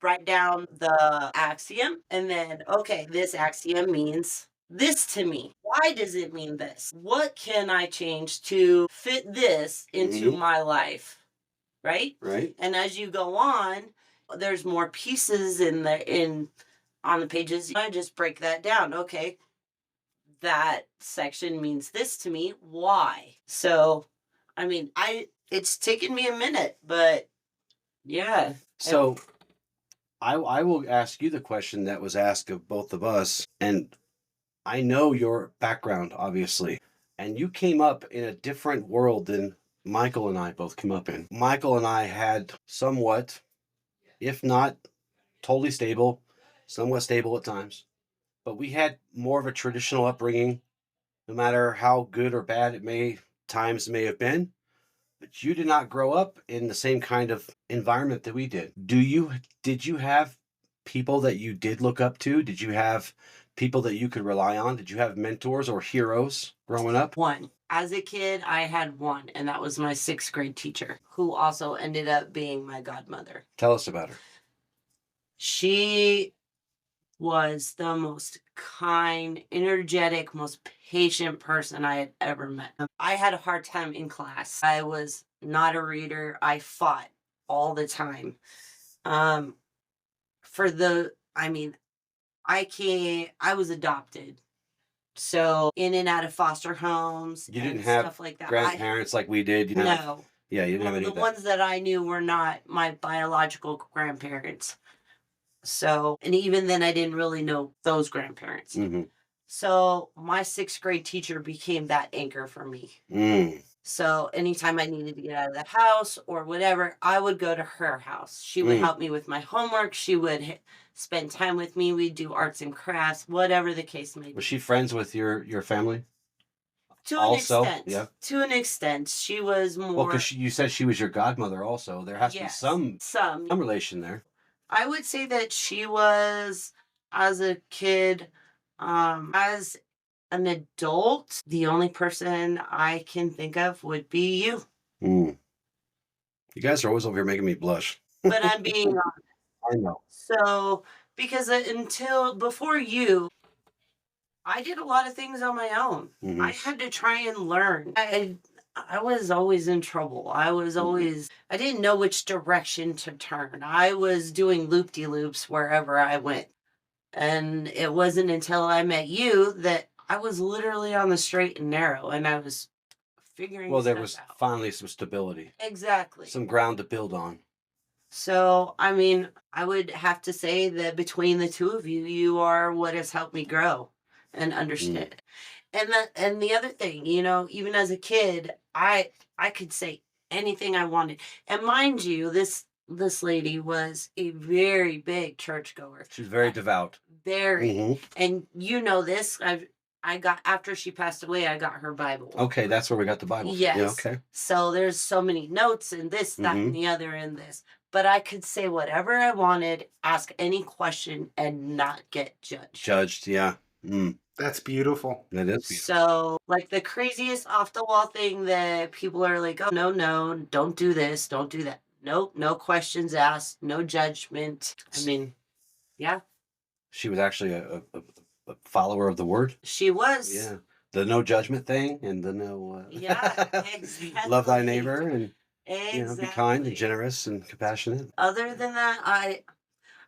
C: write down the axiom and then, okay, this axiom means this to me. Why does it mean this? What can I change to fit this into my life? Right?
A: Right.
C: And as you go on, there's more pieces in on the pages. I just break that down. Okay, that section means this to me. Why? So, I mean, it's taken me a minute, but yeah.
A: So I will ask you the question that was asked of both of us, and I know your background, obviously, and you came up in a different world than Michael and I both came up in. Michael and I had somewhat, if not totally stable, somewhat stable at times, but we had more of a traditional upbringing, no matter how good or bad it may have been. But you did not grow up in the same kind of environment that we did. Did you have people that you did look up to? Did you have people that you could rely on? Did you have mentors or heroes growing up?
C: One. As a kid, I had one, and that was my 6th grade teacher, who also ended up being my godmother.
A: Tell us about her.
C: She was the most kind, energetic, most patient person I had ever met. I had a hard time in class. I was not a reader. I fought all the time. Um, for the, I mean, I was adopted. So in and out of foster homes
A: You didn't
C: and
A: have
C: stuff like that.
A: grandparents like we did. You didn't have,
C: No.
A: yeah, you didn't have any
C: The
A: of that.
C: ones that I knew were not my biological grandparents. So, and even then, I didn't really know those grandparents.
A: Mm-hmm.
C: So, my 6th grade teacher became that anchor for me.
A: Mm.
C: So, anytime I needed to get out of the house or whatever, I would go to her house. She would help me with my homework. She would spend time with me. We'd do arts and crafts, whatever the case may be.
A: Was she friends with your family?
C: To an
A: Also,
C: extent.
A: yeah.
C: To an extent. She was more.
A: Well, because you said she was your godmother also. There has to be
C: Yes,
A: some relation there.
C: I would say that she was, as a kid, as an adult, the only person I can think of would be you.
A: Mm. You guys are always over here making me blush.
C: But I'm being honest.
A: I know.
C: So, because until before you, I did a lot of things on my own.
A: Mhm.
C: I had to try and learn. I was always in trouble. I was always, I didn't know which direction to turn. I was doing loop-de-loops wherever I went. And it wasn't until I met you that I was literally on the straight and narrow, and I was figuring
A: Well, there
C: stuff
A: was
C: out.
A: finally some stability,
C: Exactly.
A: some ground to build on.
C: So, I mean, I would have to say that between the two of you, you are what has helped me grow and understand. And the other thing, you know, even as a kid, I could say anything I wanted. And mind you, this lady was a very big churchgoer.
A: She's very devout.
C: Very.
A: Mhm.
C: And you know this, I got, after she passed away, I got her Bible.
A: Okay, that's where we got the Bible.
C: Yes.
A: Yeah, okay.
C: So there's so many notes and this, that, and the other in this. But I could say whatever I wanted, ask any question, and not get judged.
A: Judged, yeah.
B: That's beautiful.
A: That is beautiful.
C: So, like the craziest off the wall thing that people are like, oh, no, don't do this, don't do that. Nope, no questions asked, no judgment. I mean, yeah.
A: She was actually a follower of the word.
C: She was.
A: Yeah. The no judgment thing and the no.
C: Yeah, exactly.
A: Love thy neighbor and
C: Exactly.
A: be kind and generous and compassionate.
C: Other than that,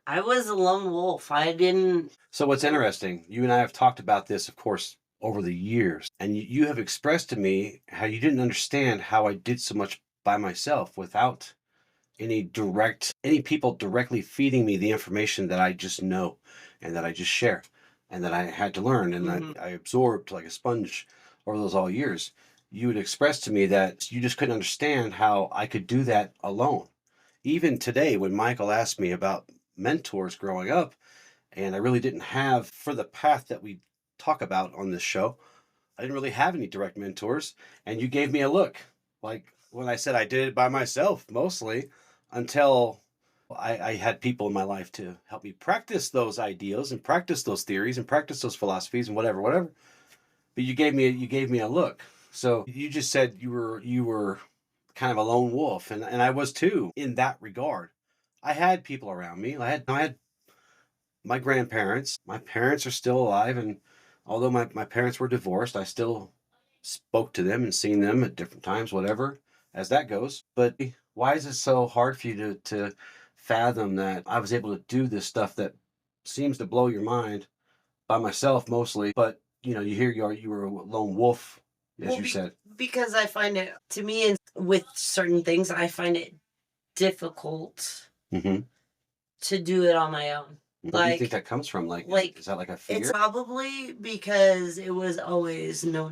C: I was a lone wolf. I didn't.
A: So what's interesting, you and I have talked about this, of course, over the years, and you have expressed to me how you didn't understand how I did so much by myself without any people directly feeding me the information that I just know and that I just share and that I had to learn and I absorbed like a sponge over those all years. You would express to me that you just couldn't understand how I could do that alone. Even today, when Michael asked me about mentors growing up, and I really didn't have, for the path that we talk about on this show, I didn't really have any direct mentors. And you gave me a look. Like when I said I did it by myself, mostly, until I had people in my life to help me practice those ideas and practice those theories and practice those philosophies and whatever. But you gave me a look. So you just said you were kind of a lone wolf, and I was too in that regard. I had people around me. I had my grandparents. My parents are still alive, and although my parents were divorced, I still spoke to them and seen them at different times, whatever, as that goes. But why is it so hard for you to fathom that I was able to do this stuff that seems to blow your mind by myself mostly? But you were a lone wolf, as you said.
C: Because I find it, to me, and with certain things, I find it difficult to do it on my own.
A: What do you think that comes from? Like, is that like a fear?
C: It's probably because it was always no.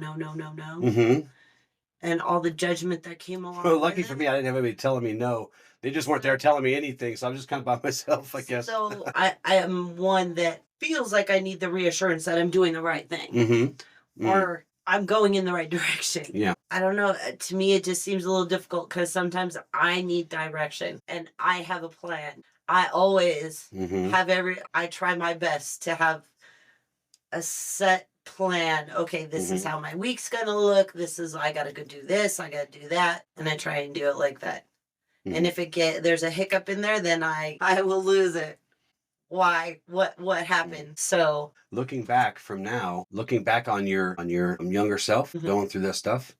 C: And all the judgment that came along.
A: Well, lucky for me, I didn't have anybody telling me no. They just weren't there telling me anything, so I'm just kind of by myself, I guess.
C: So I am one that feels like I need the reassurance that I'm doing the right thing. Or I'm going in the right direction.
A: Yeah.
C: I don't know. To me, it just seems a little difficult because sometimes I need direction and I have a plan. I always I try my best to have a set plan. Okay, this is how my week's gonna look. I gotta go do this, I gotta do that. And I try and do it like that. And if there's a hiccup in there, then I will lose it. Why? What happened? So
A: looking back on your younger self, going through this stuff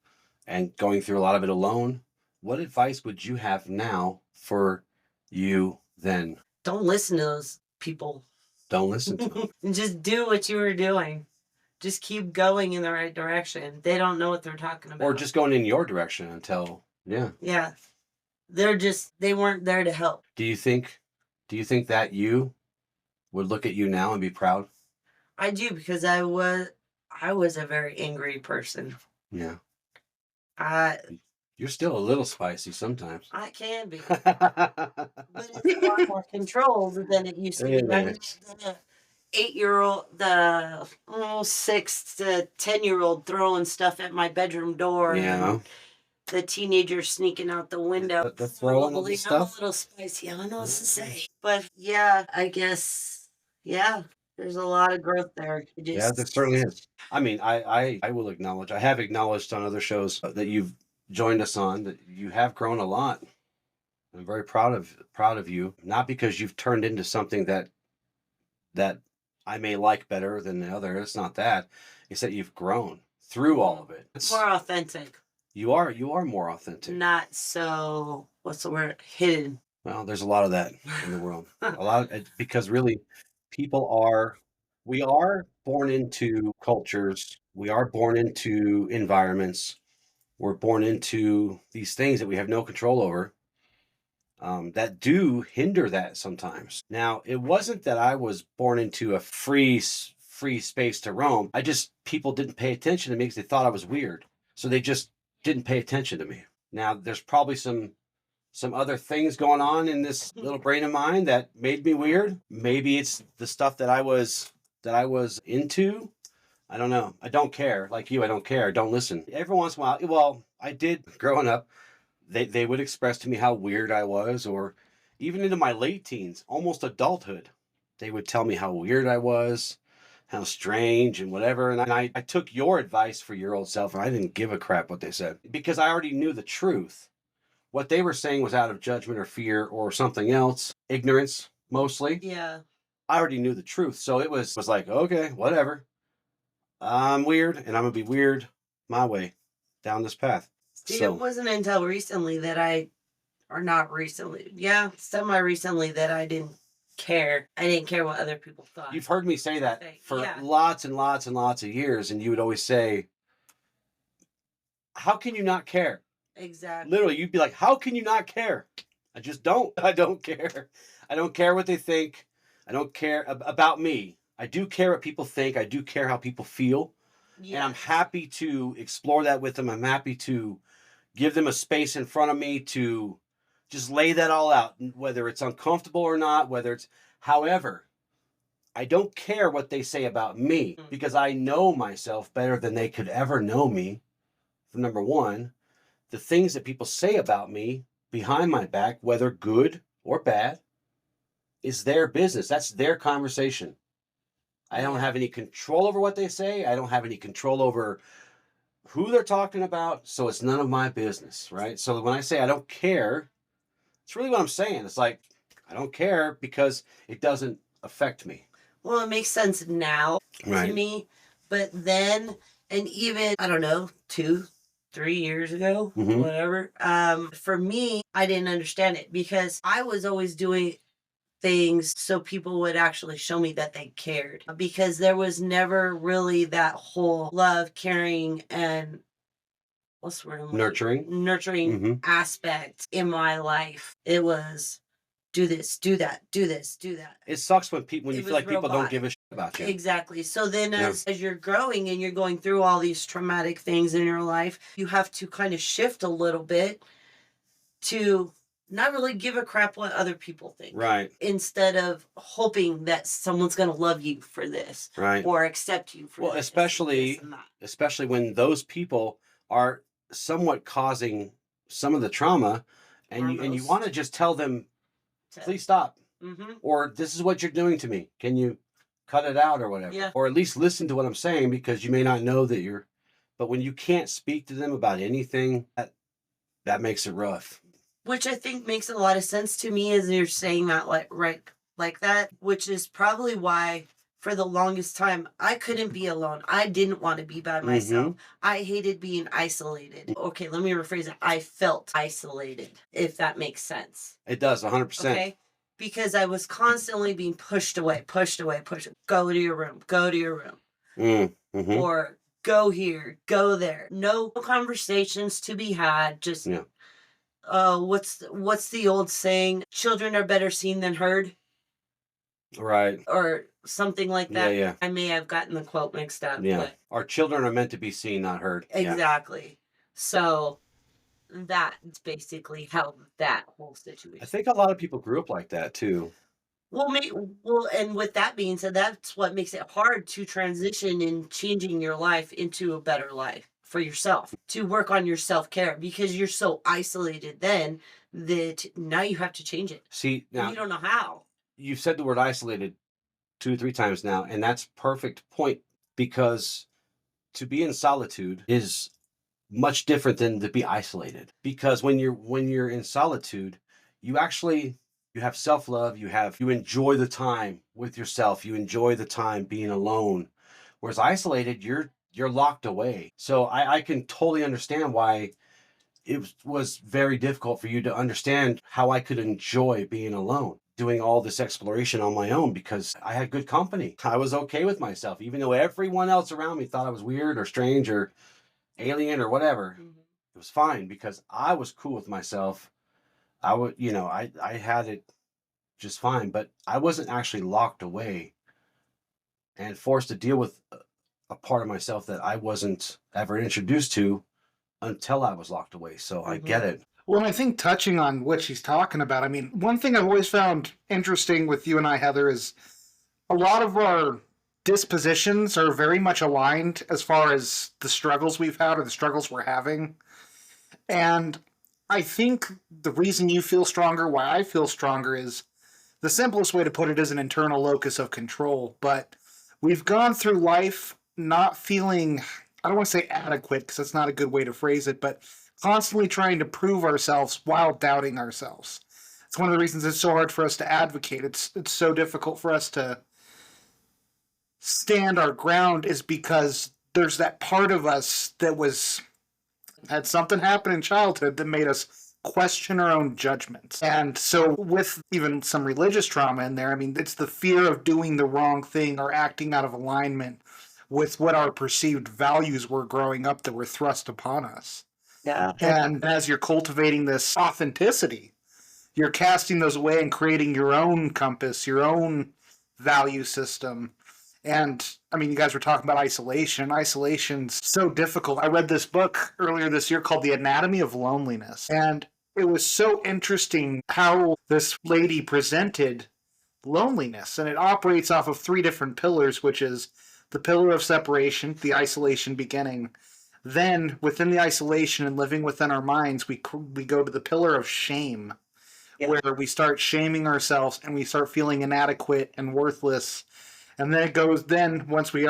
A: and going through a lot of it alone, what advice would you have now for you then?
C: Don't listen to those people.
A: Don't listen to them.
C: Just do what you were doing. Just keep going in the right direction. They don't know what they're talking about.
A: Or just going in your direction until, yeah.
C: Yeah. They weren't there to help.
A: Do you think that you would look at you now and be proud?
C: I do, because I was a very angry person.
A: Yeah.
C: You're
A: still a little spicy sometimes.
C: I can be. But it's a lot more controlled than it used to be. The 8-year-old, the 6 to 10-year-old throwing stuff at my bedroom door.
A: Yeah.
C: And the teenager sneaking out the window.
A: The throwing of the stuff?
C: I'm a little spicy. I don't know what to say. But yeah, I guess, yeah, there's a lot of growth there.
A: Yeah, there certainly is. I mean, I will acknowledge, I have acknowledged on other shows that you've joined us on, that you have grown a lot. I'm very proud of you, not because you've turned into something that I may like better than the other. It's not that. It's that you've grown through all of it.
C: More authentic.
A: You are more authentic.
C: Not so, what's the word? Hidden.
A: Well, there's a lot of that in the world. Because really, We are born into cultures. We are born into environments. We're born into these things that we have no control over, that do hinder that sometimes. Now, it wasn't that I was born into a free space to roam. People didn't pay attention to me because they thought I was weird. So they just didn't pay attention to me. Now, there's probably some other things going on in this little brain of mine that made me weird. Maybe it's the stuff that I was into. I don't know. I don't care. Like you, I don't care. Don't listen. Every once in a while, well, I did growing up. They would express to me how weird I was, or even into my late teens, almost adulthood. They would tell me how weird I was, how strange and whatever. And I took your advice for your old self, and I didn't give a crap what they said because I already knew the truth. What they were saying was out of judgment or fear or something else, ignorance mostly.
C: Yeah.
A: I already knew the truth. So it was like, okay, whatever. I'm weird and I'm going to be weird my way down this path.
C: See, it wasn't until recently that semi-recently that I didn't care. I didn't care what other people thought.
A: You've heard me say that for lots and lots and lots of years, and you would always say, how can you not care?
C: Exactly.
A: Literally, you'd be like, how can you not care? I just don't. I don't care. I don't care what they think. I don't care about me. I do care what people think. I do care how people feel. Yes. And I'm happy to explore that with them. I'm happy to give them a space in front of me to just lay that all out, whether it's uncomfortable or not, however, I don't care what they say about me because I know myself better than they could ever know me. For number one, the things that people say about me behind my back, whether good or bad, is their business. That's their conversation. I don't have any control over what they say. I don't have any control over who they're talking about. So it's none of my business, right? So when I say I don't care, it's really what I'm saying. It's like, I don't care because it doesn't affect me.
C: Well, it makes sense now to me. But then, and even, I don't know, 2-3 years ago, whatever, for me, I didn't understand it because I was always doing things so people would actually show me that they cared, because there was never really that whole love, caring, and what's the word? Nurturing aspect in my life. It was do this, do that, do this, do that.
A: It sucks when you feel like people don't give a shit about you.
C: Exactly. So then as you're growing and you're going through all these traumatic things in your life, you have to kind of shift a little bit to not really give a crap what other people think.
A: Right.
C: Instead of hoping that someone's going to love you for this.
A: Right.
C: Or accept you for this.
A: Especially when those people are somewhat causing some of the trauma and you want to just tell them, please stop. Or this is what you're doing to me. Can you cut it out or whatever?
C: Yeah.
A: Or at least listen to what I'm saying, because you may not know that but when you can't speak to them about anything, that makes it rough.
C: Which I think makes a lot of sense to me as you're saying that like that, which is probably why for the longest time I couldn't be alone. I didn't want to be by myself. I hated being isolated. Okay, let me rephrase it. I felt isolated, if that makes sense.
A: It does, 100%.
C: Okay? Because I was constantly being pushed away. Go to your room. Or go here, go there. No conversations to be had. Just... Yeah. What's the old saying? Children are better seen than heard.
A: Right.
C: Or something like that.
A: Yeah.
C: I may have gotten the quote mixed up.
A: Yeah.
C: But
A: our children are meant to be seen, not heard.
C: Exactly. Yeah. So that's basically how that whole situation.
A: I think a lot of people grew up like that too.
C: Well, and with that being said, that's what makes it hard to transition and changing your life into a better life for yourself, to work on your self-care, because you're so isolated then that now you have to change it.
A: See, now
C: you don't know how.
A: You've said the word isolated 2 or 3 times now, and that's perfect point, because to be in solitude is much different than to be isolated. Because when you're in solitude, you have self-love, you enjoy the time with yourself, you enjoy the time being alone. Whereas isolated, you're locked away. So I can totally understand why it was very difficult for you to understand how I could enjoy being alone. doing all this exploration on my own because I had good company. I was okay with myself, even though everyone else around me thought I was weird or strange or alien or whatever. It was fine because I was cool with myself. I would, I had it just fine, but I wasn't actually locked away and forced to deal with a part of myself that I wasn't ever introduced to until I was locked away. So I get it.
B: Well, I think touching on what she's talking about, I mean, one thing I've always found interesting with you and I, Heather, is a lot of our dispositions are very much aligned as far as the struggles we've had or the struggles we're having. And I think the reason you feel stronger, why I feel stronger, is the simplest way to put it is an internal locus of control. But we've gone through life not feeling, I don't want to say adequate because that's not a good way to phrase it, but constantly trying to prove ourselves while doubting ourselves. It's one of the reasons it's so hard for us to advocate. It's so difficult for us to stand our ground is because there's that part of us that had something happen in childhood that made us question our own judgments. And so with even some religious trauma in there, I mean, it's the fear of doing the wrong thing or acting out of alignment with what our perceived values were growing up that were thrust upon us.
C: Yeah.
B: And as you're cultivating this authenticity, you're casting those away and creating your own compass, your own value system. And I mean, you guys were talking about isolation. Isolation's so difficult. I read this book earlier this year called The Anatomy of Loneliness. And it was so interesting how this lady presented loneliness. And it operates off of 3 different pillars, which is the pillar of separation, the isolation beginning. Then within the isolation and living within our minds, we go to the pillar of shame, where we start shaming ourselves and we start feeling inadequate and worthless. And then it goes, once we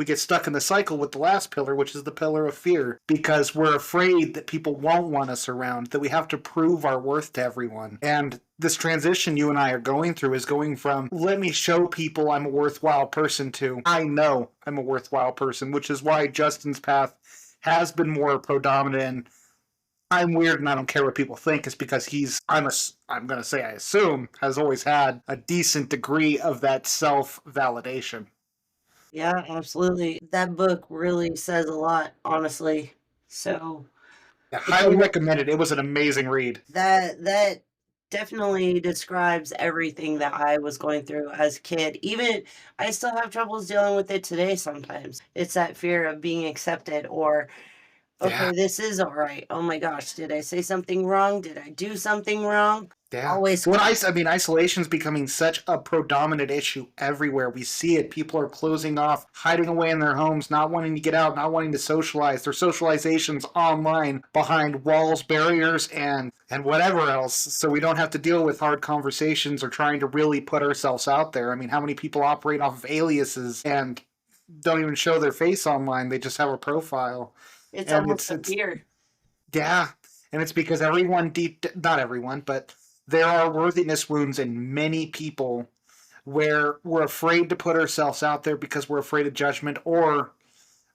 B: get stuck in the cycle with the last pillar, which is the pillar of fear, because we're afraid that people won't want us around, that we have to prove our worth to everyone. And this transition you and I are going through is going from, let me show people I'm a worthwhile person, to, I know I'm a worthwhile person, which is why Justin's path has been more predominant. I'm weird and I don't care what people think. It's because I'm going to say, I assume, has always had a decent degree of that self-validation.
C: Yeah, absolutely. That book really says a lot, honestly. So
B: I highly recommend it. It was an amazing read.
C: that definitely describes everything that I was going through as a kid. Even I still have troubles dealing with it today sometimes. It's that fear of being accepted or okay, this is all right. Oh my gosh, did I say something wrong? Did I do something wrong?
B: Yeah.
C: Always.
B: Well, I mean, isolation is becoming such a predominant issue everywhere. We see it. People are closing off, hiding away in their homes, not wanting to get out, not wanting to socialize. Their socialization's online behind walls, barriers, and whatever else. So we don't have to deal with hard conversations or trying to really put ourselves out there. I mean, how many people operate off of aliases and don't even show their face online? They just have a profile.
C: It's almost a fear.
B: Yeah. And it's because not everyone, but there are worthiness wounds in many people where we're afraid to put ourselves out there because we're afraid of judgment, or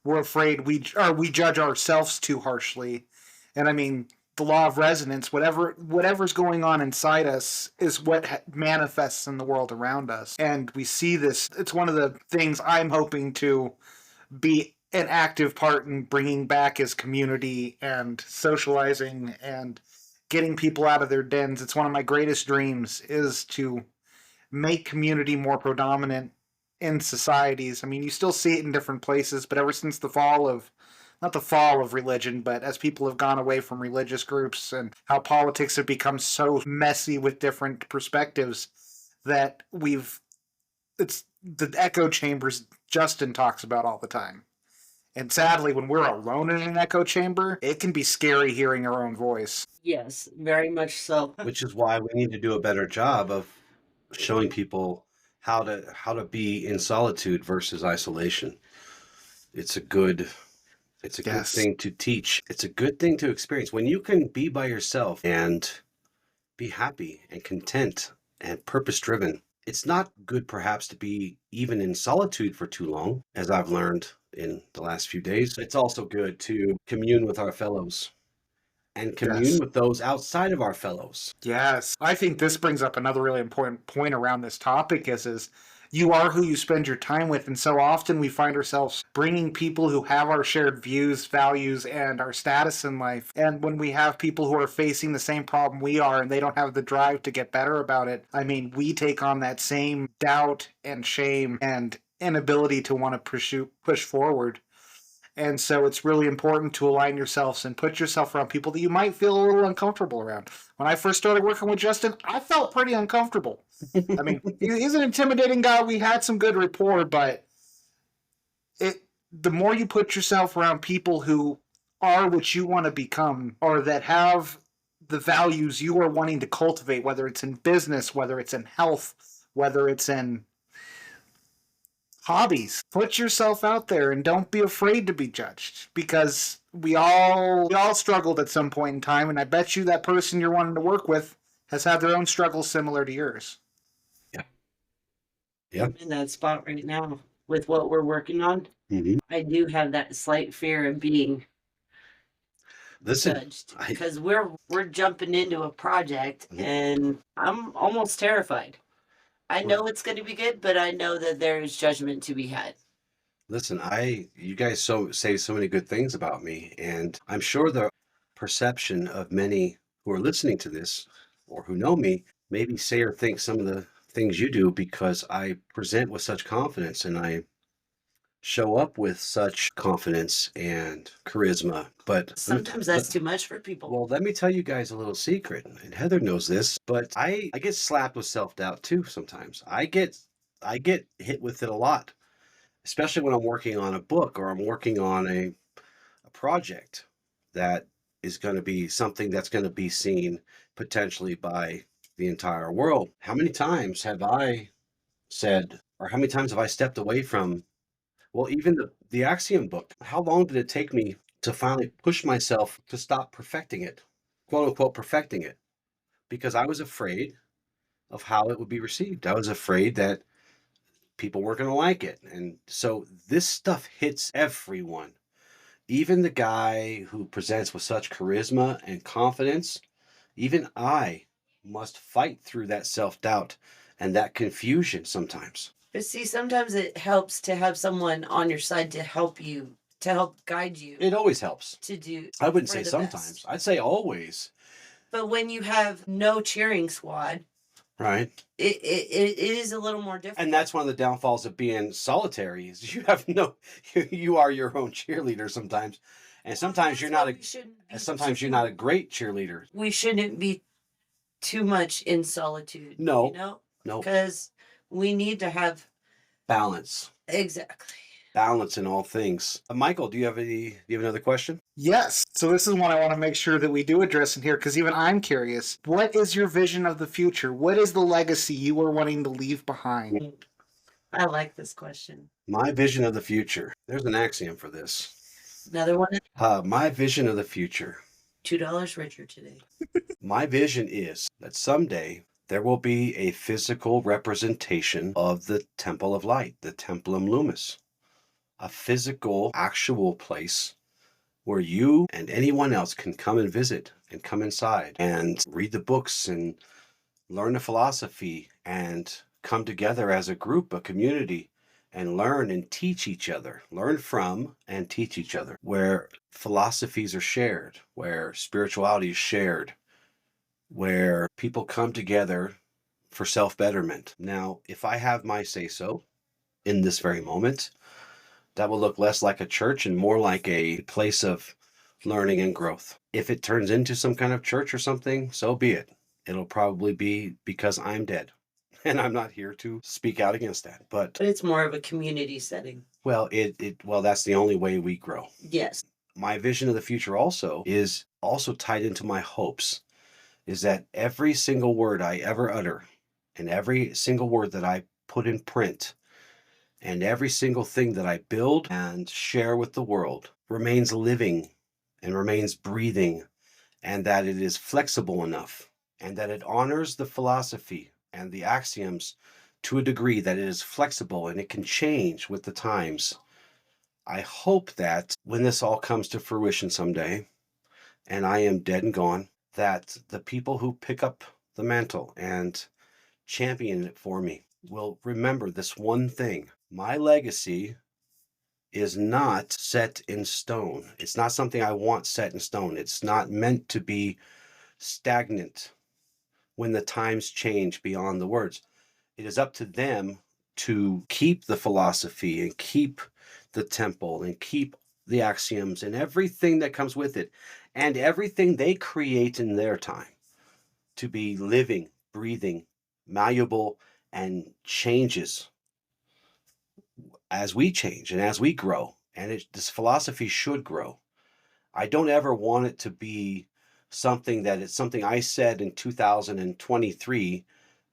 B: we're afraid we judge ourselves too harshly. And I mean, the law of resonance, whatever's going on inside us is what manifests in the world around us. And we see this. It's one of the things I'm hoping to be an active part in bringing back is community and socializing and getting people out of their dens. It's one of my greatest dreams is to make community more predominant in societies. I mean, you still see it in different places, but ever since not the fall of religion, but as people have gone away from religious groups and how politics have become so messy with different perspectives that it's the echo chambers Justin talks about all the time. And sadly, when we're alone in an echo chamber, it can be scary hearing our own voice.
C: Yes, very much so.
A: Which is why we need to do a better job of showing people how to be in solitude versus isolation. It's a good thing to teach. It's a good thing to experience. When you can be by yourself and be happy and content and purpose-driven, it's not good perhaps to be even in solitude for too long, as I've learned in the last few days. It's also good to commune with our fellows and commune with those outside of our fellows.
B: Yes. I think this brings up another really important point around this topic is you are who you spend your time with. And so often we find ourselves bringing people who have our shared views, values, and our status in life. And when we have people who are facing the same problem we are and they don't have the drive to get better about it, I mean, we take on that same doubt and shame and inability to want to push forward. And so it's really important to align yourselves and put yourself around people that you might feel a little uncomfortable around. When I first started working with Justin, I felt pretty uncomfortable. I mean, he's an intimidating guy. We had some good rapport, but the more you put yourself around people who are what you want to become or that have the values you are wanting to cultivate, whether it's in business, whether it's in health, whether it's in hobbies, put yourself out there and don't be afraid to be judged, because we all struggled at some point in time, and I bet you that person you're wanting to work with has had their own struggles similar to yours.
A: Yeah.
C: I'm in that spot right now with what we're working on.
A: Mm-hmm.
C: I do have that slight fear of being judged because we're jumping into a project and I'm almost terrified. I know it's going to be good, but I know that there is judgment to be had.
A: Listen, you guys say so many good things about me, and I'm sure the perception of many who are listening to this or who know me maybe say or think some of the things you do because I present with such confidence and I show up with such confidence and charisma. But
C: sometimes that's too much for people.
A: Well, let me tell you guys a little secret, and Heather knows this, but I get slapped with self-doubt too sometimes. I get hit with it a lot, especially when I'm working on a book or I'm working on a project that is going to be something that's going to be seen potentially by the entire world. How many times have I said, or how many times have I stepped away from, well, even the Axiom book? How long did it take me to finally push myself to stop perfecting it, quote unquote, perfecting it? Because I was afraid of how it would be received. I was afraid that people weren't going to like it. And so this stuff hits everyone. Even the guy who presents with such charisma and confidence, even I must fight through that self-doubt and that confusion sometimes.
C: But see, sometimes it helps to have someone on your side to help you, to help guide you.
A: It always helps.
C: To do.
A: I wouldn't say sometimes. Best. I'd say always.
C: But when you have no cheering squad,
A: right,
C: it is a little more difficult.
A: And that's one of the downfalls of being solitary is you have you are your own cheerleader sometimes. And sometimes you're not you're not a great cheerleader.
C: We shouldn't be too much in solitude.
A: No.
C: You know?
A: No.
C: Because we need to have
A: balance.
C: Exactly.
A: Balance in all things. Michael, do you have another question?
B: Yes. So this is one I want to make sure that we do address in here, because even I'm curious. What is your vision of the future? What is the legacy you are wanting to leave behind?
C: I like this question.
A: My vision of the future. There's an axiom for this.
C: Another one?
A: My vision of the future.
C: $2 richer today.
A: My vision is that someday there will be a physical representation of the Temple of Light, the Templum Lumis. A physical, actual place where you and anyone else can come and visit and come inside and read the books and learn the philosophy and come together as a group, a community, and learn and teach each other, learn from and teach each other, where philosophies are shared, where spirituality is shared, where people come together for self-betterment. Now, if I have my say-so in this very moment, that will look less like a church and more like a place of learning and growth. If it turns into some kind of church or something, so be it. It'll probably be because I'm dead. And I'm not here to speak out against that. But
C: it's more of a community setting.
A: Well, that's the only way we grow.
C: Yes.
A: My vision of the future also is also tied into my hopes, is that every single word I ever utter and every single word that I put in print and every single thing that I build and share with the world remains living and remains breathing, and that it is flexible enough and that it honors the philosophy and the axioms to a degree that it is flexible and it can change with the times. I hope that when this all comes to fruition someday, and I am dead and gone, that the people who pick up the mantle and champion it for me will remember this one thing. My legacy is not set in stone. It's not something I want set in stone. It's not meant to be stagnant when the times change beyond the words. It is up to them to keep the philosophy and keep the temple and keep the axioms and everything that comes with it and everything they create in their time to be living, breathing, malleable, and changes as we change and as we grow. And this philosophy should grow. I don't ever want it to be something that it's something I said in 2023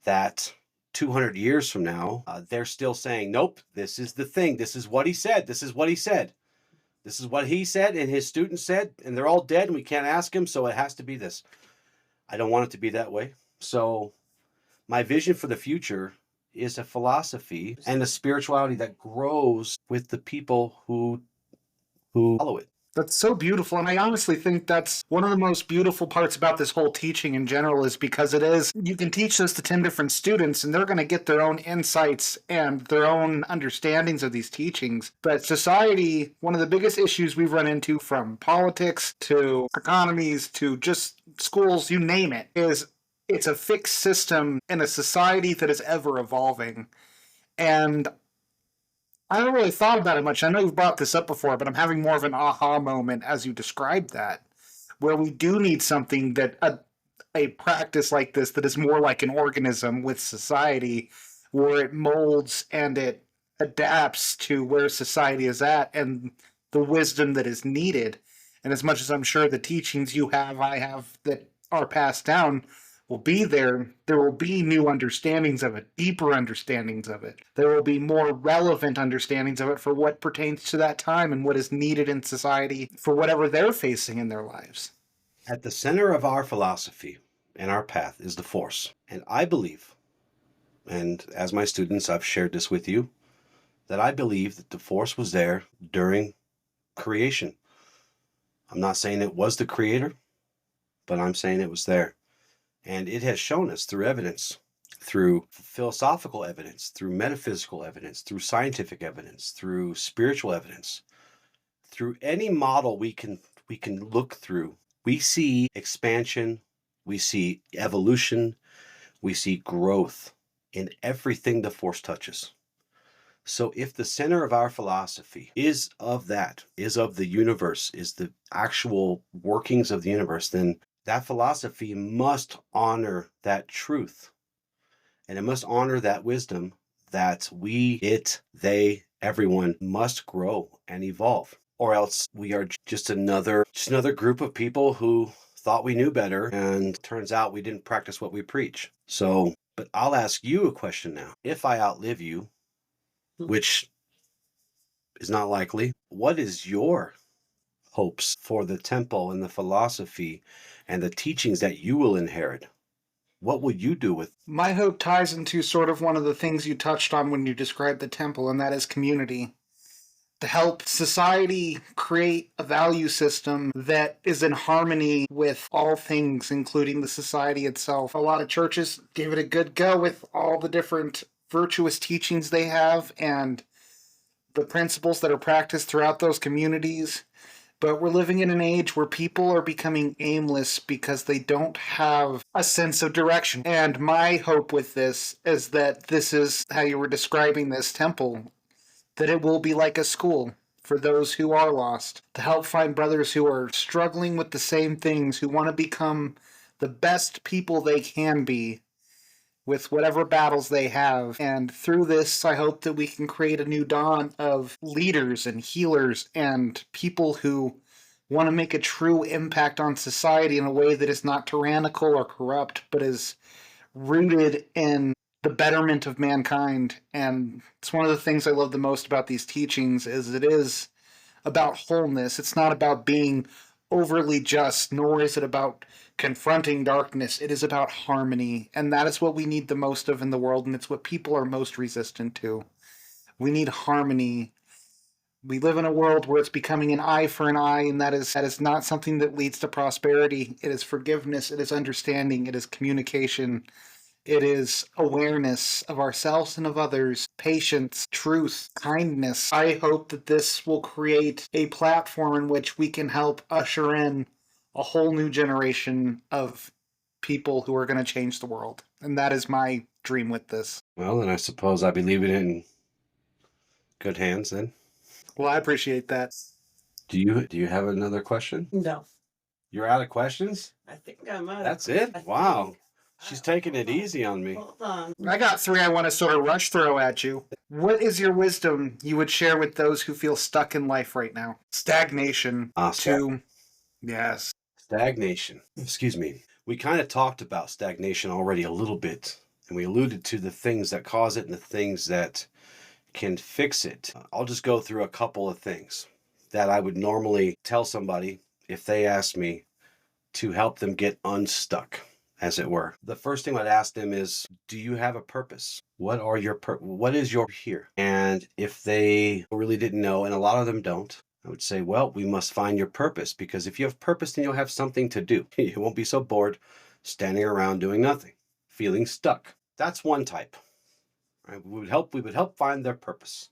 A: that 200 years from now, they're still saying, nope, this is the thing. This is what he said. This is what he said. This is what he said and his students said, and they're all dead and we can't ask him, so it has to be this. I don't want it to be that way. So my vision for the future is a philosophy and a spirituality that grows with the people who follow it.
B: That's so beautiful. And I honestly think that's one of the most beautiful parts about this whole teaching in general, is because it is, you can teach this to 10 different students and they're going to get their own insights and their own understandings of these teachings. But society, one of the biggest issues we've run into, from politics to economies to just schools, you name it, is it's a fixed system in a society that is ever evolving. And I haven't really thought about it much. I know you've brought this up before, but I'm having more of an aha moment as you described that, where we do need something that a practice like this that is more like an organism with society, where it molds and it adapts to where society is at and the wisdom that is needed. And as much as I'm sure the teachings you have, I have, that are passed down will be there will be new understandings of it, deeper understandings of it. There will be more relevant understandings of it for what pertains to that time and what is needed in society for whatever they're facing in their lives.
A: At the center of our philosophy and our path is the force. And I believe, and as my students, I've shared this with you, that I believe that the force was there during creation. I'm not saying it was the creator, but I'm saying it was there. And it has shown us through evidence, through philosophical evidence, through metaphysical evidence, through scientific evidence, through spiritual evidence, through any model we can look through. We see expansion, we see evolution, we see growth in everything the force touches. So if the center of our philosophy is of the universe, is the actual workings of the universe, then that philosophy must honor that truth. And it must honor that wisdom that we, it, they, everyone must grow and evolve. Or else we are just another group of people who thought we knew better, and turns out we didn't practice what we preach. So, but I'll ask you a question now. If I outlive you, which is not likely, what is your hopes for the temple and the philosophy and the teachings that you will inherit? What would you do with?
B: My hope ties into sort of one of the things you touched on when you described the temple, and that is community. To help society create a value system that is in harmony with all things, including the society itself. A lot of churches gave it a good go with all the different virtuous teachings they have and the principles that are practiced throughout those communities. But we're living in an age where people are becoming aimless because they don't have a sense of direction. And my hope with this is that this is how you were describing this temple, that it will be like a school for those who are lost, to help find brothers who are struggling with the same things, who want to become the best people they can be with whatever battles they have. And through this, I hope that we can create a new dawn of leaders and healers and people who want to make a true impact on society in a way that is not tyrannical or corrupt, but is rooted in the betterment of mankind. And it's one of the things I love the most about these teachings, is it is about wholeness. It's not about being overly just, nor is it about confronting darkness. It is about harmony, and that is what we need the most of in the world, and it's what people are most resistant to. We need harmony We live in a world where it's becoming an eye for an eye, and that is not something that leads to prosperity. It is forgiveness, it is understanding, it is communication, it is awareness of ourselves and of others, patience, truth, kindness. I hope that this will create a platform in which we can help usher in a whole new generation of people who are going to change the world. And that is my dream with this.
A: Well, then I suppose I'd be leaving it in good hands then.
B: Well, I appreciate that.
A: Do you have another question?
C: No.
A: You're out of questions?
C: I think I'm out.
A: That's it? Wow. She's taking it easy on me.
C: Hold on.
B: I got 3 I want to sort of rush throw at you. What is your wisdom you would share with those who feel stuck in life right now? Stagnation. Yes.
A: Stagnation. Excuse me. We kind of talked about stagnation already a little bit, and we alluded to the things that cause it and the things that can fix it. I'll just go through a couple of things that I would normally tell somebody if they asked me to help them get unstuck, as it were. The first thing I'd ask them is, do you have a purpose? What is your here? And if they really didn't know, and a lot of them don't, I would say, well, we must find your purpose, because if you have purpose, then you'll have something to do. You won't be so bored standing around doing nothing, feeling stuck. That's one type. Right? We would help find their purpose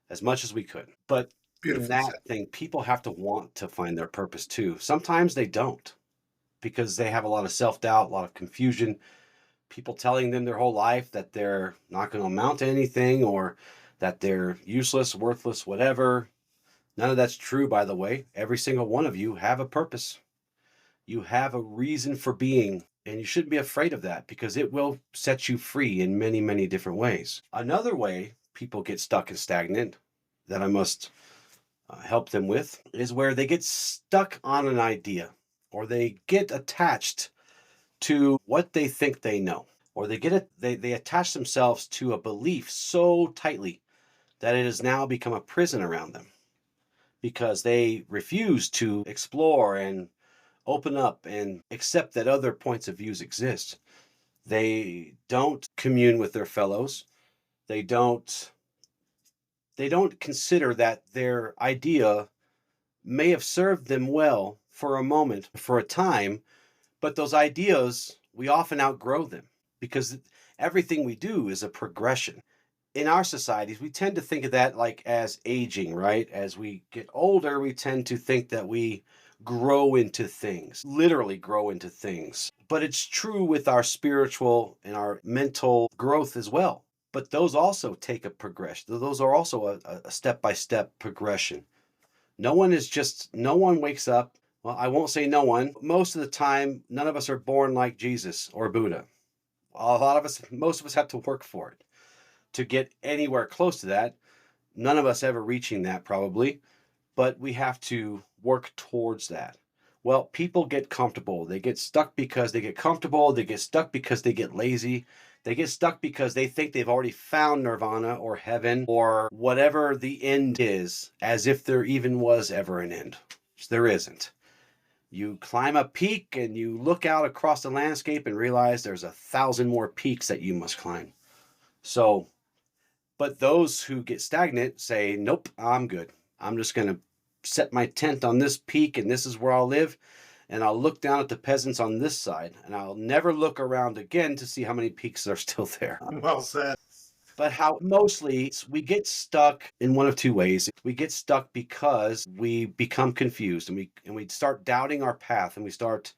A: as much as we could. But in that thing, people have to want to find their purpose too. Sometimes they don't, because they have a lot of self-doubt, a lot of confusion, people telling them their whole life that they're not going to amount to anything, or that they're useless, worthless, whatever. None of that's true, by the way. Every single one of you have a purpose. You have a reason for being, and you shouldn't be afraid of that, because it will set you free in many, many different ways. Another way people get stuck and stagnant that I must help them with is where they get stuck on an idea, or they get attached to what they think they know, or they attach themselves to a belief so tightly that it has now become a prison around them, because they refuse to explore and open up and accept that other points of views exist. They don't commune with their fellows. They don't consider that their idea may have served them well for a moment, for a time, but those ideas, we often outgrow them, because everything we do is a progression. In our societies, we tend to think of that like as aging, right? As we get older, we tend to think that we grow into things, literally grow into things. But it's true with our spiritual and our mental growth as well. But those also take a progression. Those are also a step-by-step progression. No one wakes up. Well, I won't say no one. Most of the time, none of us are born like Jesus or Buddha. Most of us have to work for it to get anywhere close to that. None of us ever reaching that, probably, but we have to work towards that. Well, people get comfortable. They get stuck because they get comfortable. They get stuck because they get lazy. They get stuck because they think they've already found nirvana or heaven or whatever the end is, as if there even was ever an end. There isn't. You climb a peak and you look out across the landscape and realize there's 1,000 more peaks that you must climb. So, but those who get stagnant say, nope, I'm good. I'm just going to set my tent on this peak, and this is where I'll live. And I'll look down at the peasants on this side, and I'll never look around again to see how many peaks are still there.
B: Well said.
A: But how mostly we get stuck in one of two ways. We get stuck because we become confused, and we start doubting our path, and we start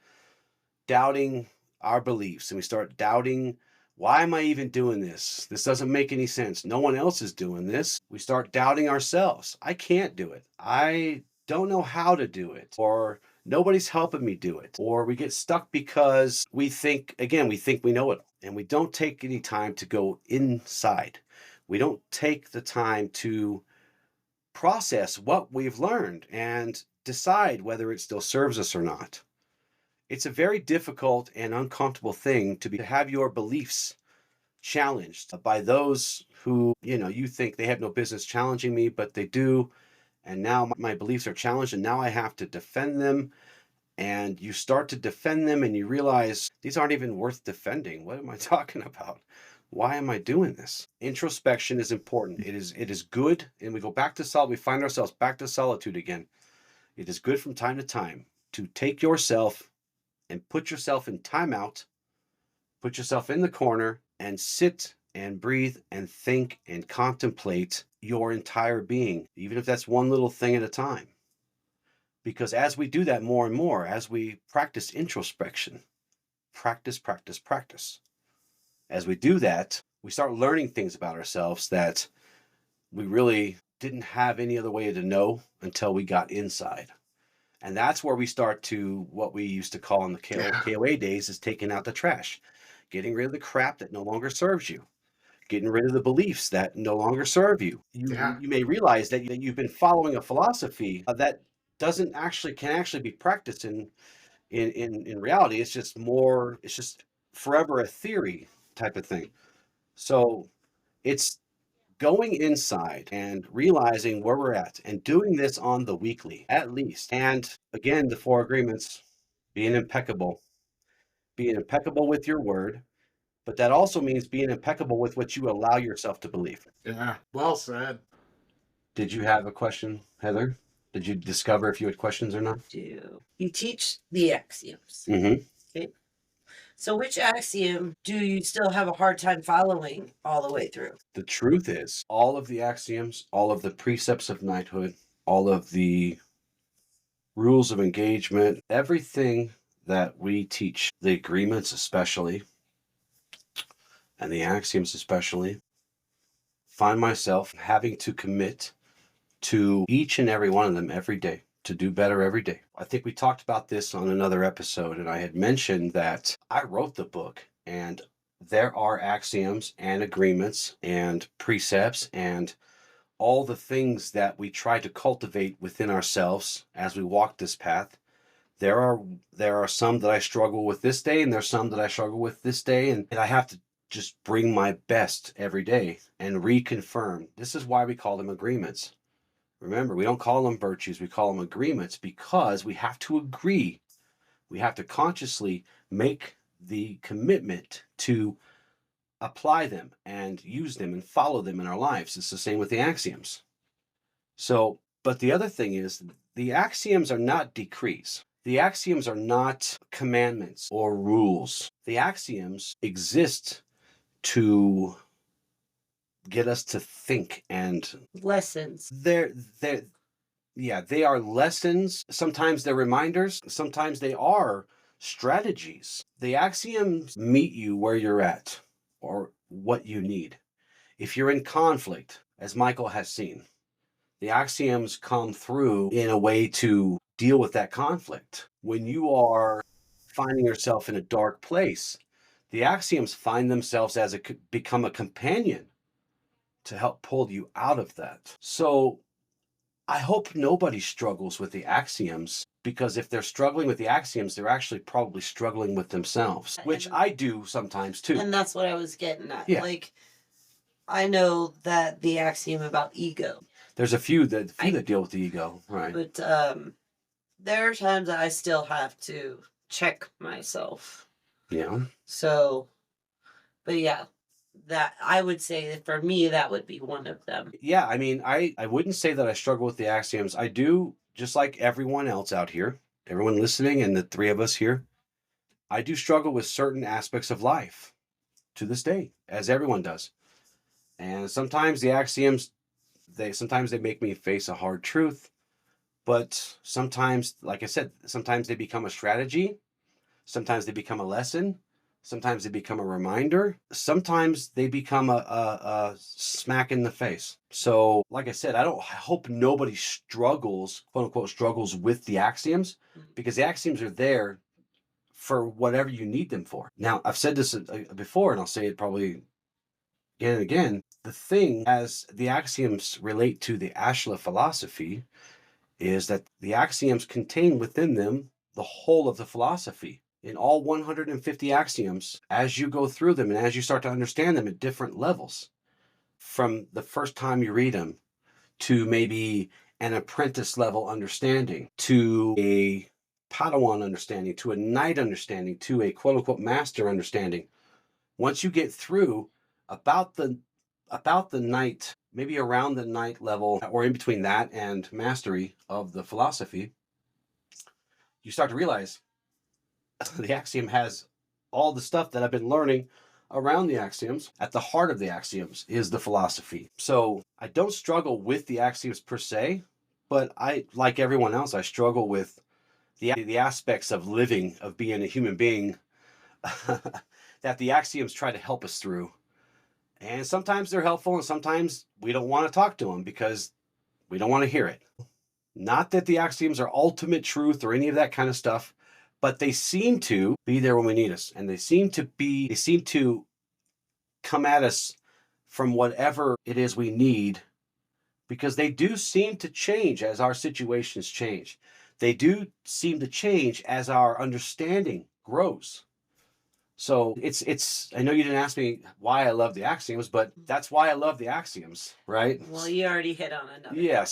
A: doubting our beliefs, and we start doubting, why am I even doing this? This doesn't make any sense. No one else is doing this. We start doubting ourselves. I can't do it. I don't know how to do it. Or nobody's helping me do it. Or we get stuck because we think we know it, and we don't take any time to go inside. We don't take the time to process what we've learned and decide whether it still serves us or not. It's a very difficult and uncomfortable thing to have your beliefs challenged by those who, you think they have no business challenging me, but they do. And now my beliefs are challenged, and now I have to defend them. And you start to defend them and you realize these aren't even worth defending. What am I talking about? Why am I doing this? Introspection is important. It is good, and we go back to solitude. We find ourselves back to solitude again. It is good from time to time to take yourself and put yourself in timeout, put yourself in the corner, and sit and breathe and think and contemplate your entire being, even if that's one little thing at a time. Because as we do that more and more, as we practice introspection, practice, as we do that, we start learning things about ourselves that we really didn't have any other way to know until we got inside. And that's where we start to, what we used to call in the KOA days, is taking out the trash, getting rid of the crap that no longer serves you, getting rid of the beliefs that no longer serve you. You may realize that you've been following a philosophy that can actually be practiced in reality. It's just forever a theory type of thing. So it's going inside and realizing where we're at and doing this on the weekly at least. And again, the 4 agreements: being impeccable with your word, but that also means being impeccable with what you allow yourself to believe.
D: Yeah, well said.
A: Did you have a question, Heather? Did you discover if you had questions or not?
C: You teach the axioms.
A: Mm-hmm.
C: Okay. So which axiom do you still have a hard time following all the way through?
A: The truth is, all of the axioms, all of the precepts of knighthood, all of the rules of engagement, everything that we teach, the agreements especially, and the axioms especially, find myself having to commit to each and every one of them every day, to do better every day. I think we talked about this on another episode, and I had mentioned that I wrote the book, and there are axioms and agreements and precepts and all the things that we try to cultivate within ourselves as we walk this path. There are some that I struggle with this day, and there's some that I struggle with this day, and I have to just bring my best every day and reconfirm. This is why we call them agreements. Remember, we don't call them virtues, we call them agreements, because we have to agree. We have to consciously make the commitment to apply them and use them and follow them in our lives. It's the same with the axioms. So, but the other thing is, the axioms are not decrees. The axioms are not commandments or rules. The axioms exist to get us to think, and
C: Lessons.
A: they are lessons. Sometimes they're reminders. Sometimes they are strategies. The axioms meet you where you're at or what you need. If you're in conflict, as Michael has seen, the axioms come through in a way to deal with that conflict. When you are finding yourself in a dark place, the axioms find themselves become a companion to help pull you out of that. So I hope nobody struggles with the axioms, because if they're struggling with the axioms, they're actually probably struggling with themselves, which I do sometimes too.
C: And that's what I was getting at.
A: Yeah.
C: Like, I know that the axiom about ego.
A: There's a few that deal with the ego, right?
C: But there are times that I still have to check myself.
A: Yeah.
C: So, but yeah, that I would say that for me, that would be one of them.
A: Yeah, I mean, I wouldn't say that I struggle with the axioms. I do, just like everyone else out here, everyone listening, and the 3 of us here, I do struggle with certain aspects of life to this day, as everyone does. And sometimes the axioms, sometimes they make me face a hard truth, but sometimes, like I said, sometimes they become a strategy, sometimes they become a lesson, sometimes they become a reminder, sometimes they become a smack in the face. So, like I said, I hope nobody struggles, quote unquote, struggles with the axioms, because the axioms are there for whatever you need them for. Now, I've said this before, and I'll say it probably again and again. The thing, as the axioms relate to the Ashla philosophy, is that the axioms contain within them the whole of the philosophy. In all 150 axioms, as you go through them and as you start to understand them at different levels, from the first time you read them to maybe an apprentice level understanding, to a Padawan understanding, to a knight understanding, to a quote unquote master understanding, once you get through About the night, maybe around the night level, or in between that and mastery of the philosophy, you start to realize the axiom has all the stuff that I've been learning around the axioms. At the heart of the axioms is the philosophy. So I don't struggle with the axioms per se, but I, like everyone else, I struggle with the aspects of living, of being a human being that the axioms try to help us through. And sometimes they're helpful, and sometimes we don't want to talk to them because we don't want to hear it. Not that the axioms are ultimate truth or any of that kind of stuff, but they seem to be there when we need us. And they seem to come at us from whatever it is we need, because they do seem to change as our situations change. They do seem to change as our understanding grows. So I know you didn't ask me why I love the axioms, but that's why I love the axioms, right?
C: Well, you already hit on another.
A: Yeah,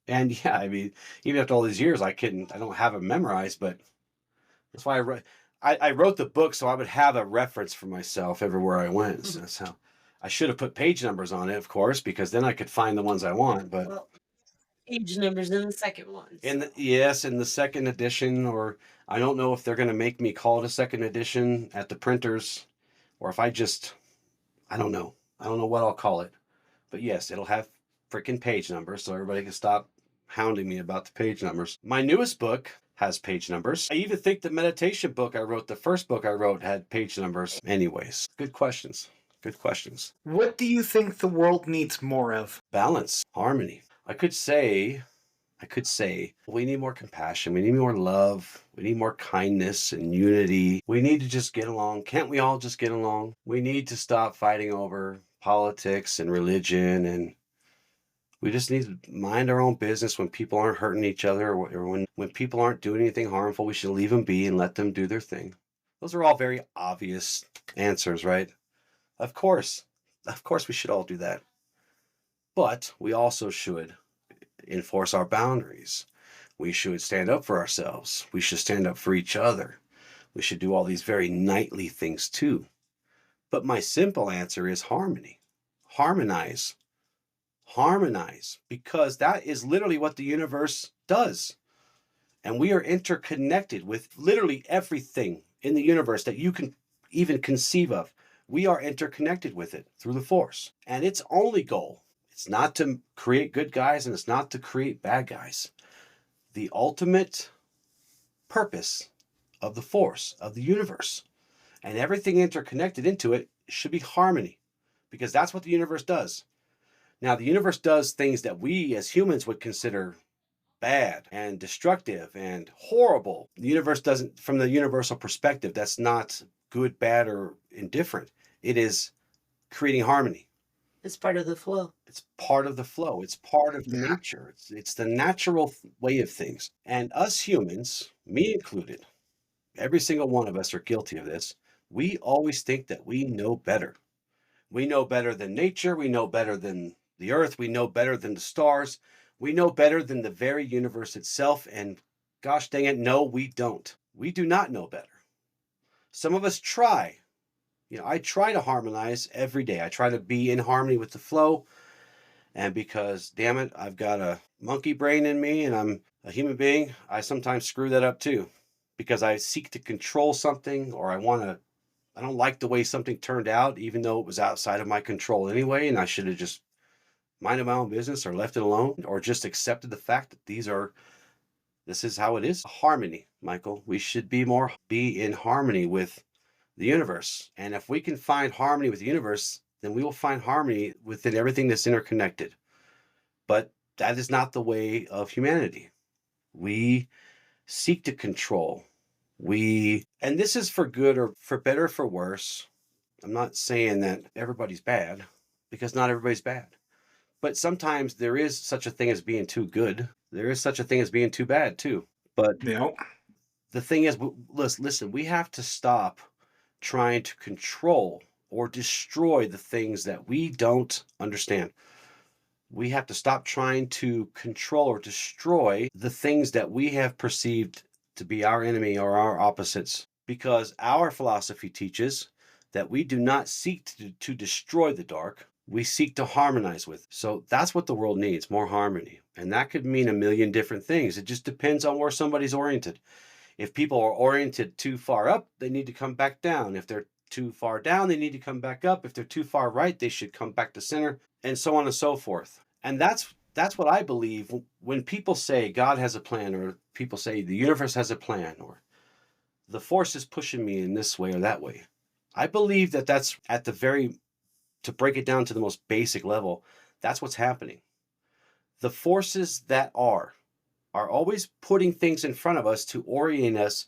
A: and yeah, I mean, even after all these years, I don't have it memorized, but that's why I wrote the book so I would have a reference for myself everywhere I went. So that's how I should have put page numbers on it, of course, because then I could find the ones I want. But
C: Well, page numbers in the second one.
A: in the second edition, or I don't know if they're going to make me call it a second edition at the printers, or if I don't know. I don't know what I'll call it. But yes, it'll have freaking page numbers so everybody can stop hounding me about the page numbers. My newest book has page numbers. I even think the meditation book I wrote, the first book I wrote, had page numbers. Anyways, good questions. Good questions.
B: What do you think the world needs more of?
A: Balance, harmony. I could say we need more compassion. We need more love. We need more kindness and unity. We need to just get along. Can't we all just get along? We need to stop fighting over politics and religion, and we just need to mind our own business. When people aren't hurting each other, or when people aren't doing anything harmful, we should leave them be and let them do their thing. Those are all very obvious answers, right? Of course we should all do that. But we also should enforce our boundaries. We should stand up for ourselves. We should stand up for each other. We should do all these very knightly things too. But my simple answer is harmony. Harmonize. Harmonize, because that is literally what the universe does. And we are interconnected with literally everything in the universe that you can even conceive of. We are interconnected with it through the force. And its only goal, it's not to create good guys and it's not to create bad guys. The ultimate purpose of the force, of the universe, and everything interconnected into it should be harmony, because that's what the universe does. Now, the universe does things that we as humans would consider bad and destructive and horrible. The universe doesn't, from the universal perspective, that's not good, bad, or indifferent. It is creating harmony.
C: It's part of the flow.
A: It's part of the flow. It's part of nature. It's the natural way of things. And us humans, me included, every single one of us are guilty of this. We always think that we know better. We know better than nature. We know better than the earth. We know better than the stars. We know better than the very universe itself. And gosh dang it, no, we don't. We do not know better. Some of us try. I try to harmonize every day. I try to be in harmony with the flow. And because, damn it, I've got a monkey brain in me and I'm a human being, I sometimes screw that up too. Because I seek to control something, or I don't like the way something turned out, even though it was outside of my control anyway, and I should have just minded my own business or left it alone, or just accepted the fact that this is how it is. Harmony, Michael. We should be in harmony with the universe. And if we can find harmony with the universe, then we will find harmony within everything that's interconnected. But that is not the way of humanity. We seek to control. And this is for good or for better or for worse. I'm not saying that everybody's bad, because not everybody's bad. But sometimes there is such a thing as being too good. There is such a thing as being too bad too. But the thing is, listen, we have to stop trying to control or destroy the things that we don't understand. We have to stop trying to control or destroy the things that we have perceived to be our enemy or our opposites, because our philosophy teaches that we do not seek to destroy the dark. We seek to harmonize with. So that's what the world needs, more harmony. And that could mean a million different things. It just depends on where somebody's oriented. If people are oriented too far up, they need to come back down. If they're too far down, they need to come back up. If they're too far right, they should come back to center, and so on and so forth. And that's what I believe when people say God has a plan, or people say the universe has a plan, or the force is pushing me in this way or that way. I believe that that's at the very, to break it down to the most basic level, that's what's happening. The forces that are always putting things in front of us to orient us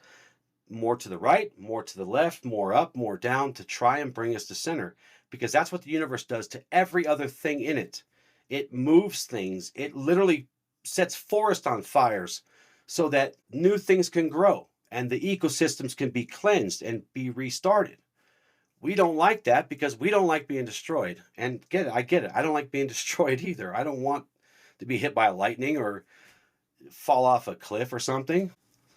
A: more to the right, more to the left, more up, more down, to try and bring us to center, because that's what the universe does to every other thing in it. It moves things. It literally sets forest on fires so that new things can grow and the ecosystems can be cleansed and be restarted. We don't like that because we don't like being destroyed. And I get it. I don't like being destroyed either. I don't want to be hit by lightning or fall off a cliff or something.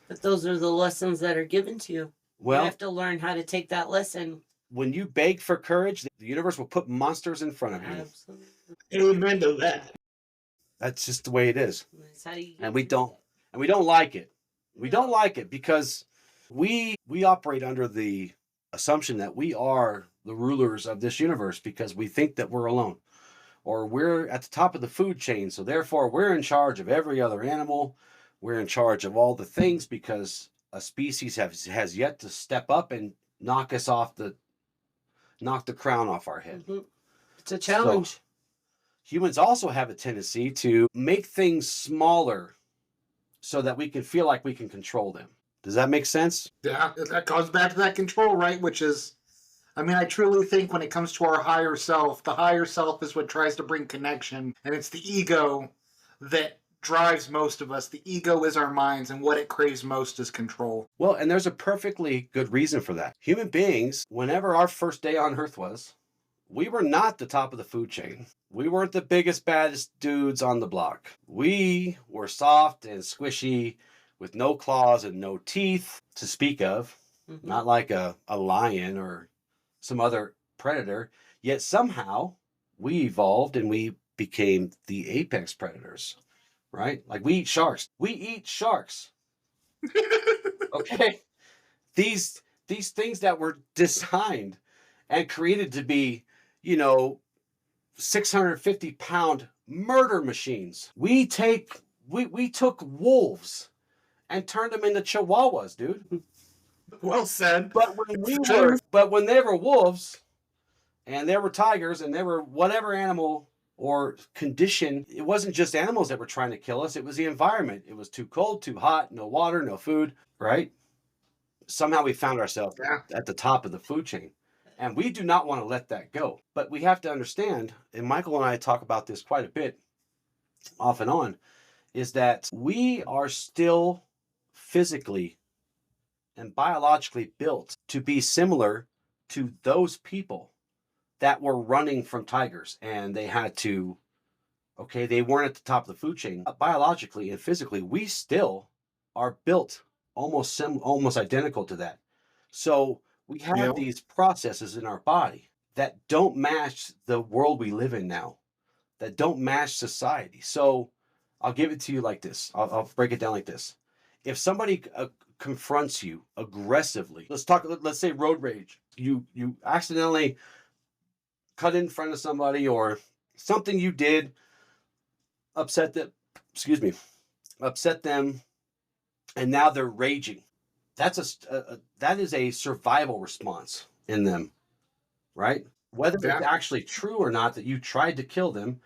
C: But those are the lessons that are given to you.
A: Well,
C: you have to learn how to take that lesson.
A: When you beg for courage, the universe will put monsters in front of you.
C: Absolutely.
D: Amen to that.
A: That's just the way it is.
C: That's how you
A: And we don't like it. We don't like it because we operate under the assumption that we are the rulers of this universe because we think that we're alone, or we're at the top of the food chain, so therefore we're in charge of every other animal. We're in charge of all the things because a species has yet to step up and knock the crown off our head.
C: Mm-hmm. It's a challenge.
A: So, humans also have a tendency to make things smaller so that we can feel like we can control them. Does that make sense?
D: Yeah, that comes back to that control, right? Which is, I mean, I truly think when it comes to our higher self, the higher self is what tries to bring connection, and it's the ego that drives most of us. The ego is our minds, and what it craves most is control.
A: Well, and there's a perfectly good reason for that. Human beings, whenever our first day on Earth was, we were not the top of the food chain. We weren't the biggest, baddest dudes on the block. We were soft and squishy with no claws and no teeth to speak of, not like a lion or some other predator. Yet somehow we evolved and we became the apex predators, right? Like we eat sharks. We eat sharks. Okay? These things that were designed and created to be, 650-pound murder machines. We took wolves and turned them into chihuahuas, dude.
D: Well said.
A: But when they were wolves and they were tigers and they were whatever animal or condition, it wasn't just animals that were trying to kill us. It was the environment. It was too cold, too hot, no water, no food, right? Somehow we found ourselves at the top of the food chain. And we do not want to let that go. But we have to understand, and Michael and I talk about this quite a bit off and on, is that we are still physically and biologically built to be similar to those people that were running from tigers. And they had to, they weren't at the top of the food chain. Biologically and physically, we still are built almost identical to that. So we have these processes in our body that don't match the world we live in now, that don't match society. So I'll give it to you like this. I'll break it down like this. If somebody confronts you aggressively, let's say road rage. You accidentally cut in front of somebody or something you did upset them, and now they're raging. That is a survival response in them, right? Whether it's actually true or not that you tried to kill them,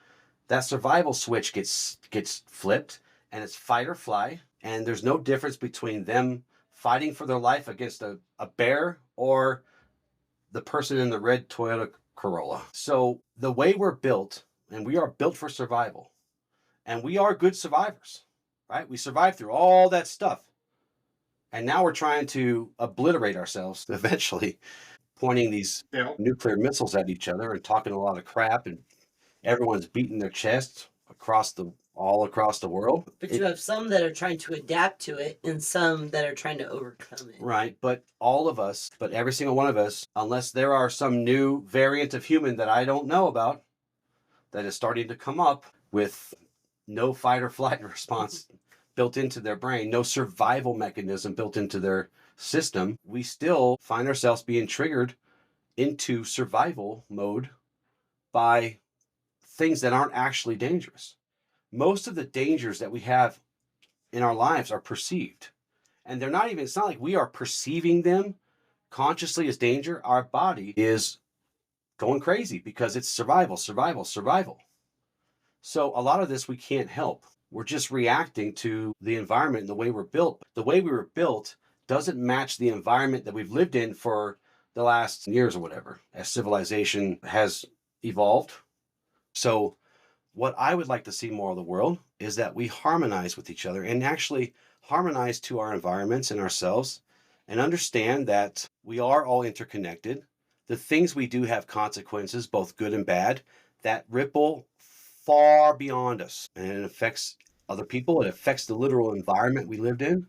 A: that survival switch gets flipped and it's fight or fly. And there's no difference between them fighting for their life against a bear or the person in the red Toyota Corolla. So the way we're built, and we are built for survival, and we are good survivors, right? We survived through all that stuff. And now we're trying to obliterate ourselves eventually, pointing these nuclear missiles at each other and talking a lot of crap, and everyone's beating their chests across the all across the world.
C: But you have some that are trying to adapt to it and some that are trying to overcome it.
A: Right. But all of us, but every single one of us, unless there are some new variant of human that I don't know about that is starting to come up with no fight or flight response built into their brain, no survival mechanism built into their system, we still find ourselves being triggered into survival mode by things that aren't actually dangerous. Most of the dangers that we have in our lives are perceived. And they're not even, it's not like we are perceiving them consciously as danger. Our body is going crazy because it's survival, survival, survival. So a lot of this we can't help. We're just reacting to the environment and the way we're built. The way we were built doesn't match the environment that we've lived in for the last years or whatever, as civilization has evolved. So what I would like to see more of the world is that we harmonize with each other and actually harmonize to our environments and ourselves and understand that we are all interconnected. The things we do have consequences, both good and bad, that ripple far beyond us, and it affects other people. It affects the literal environment we lived in.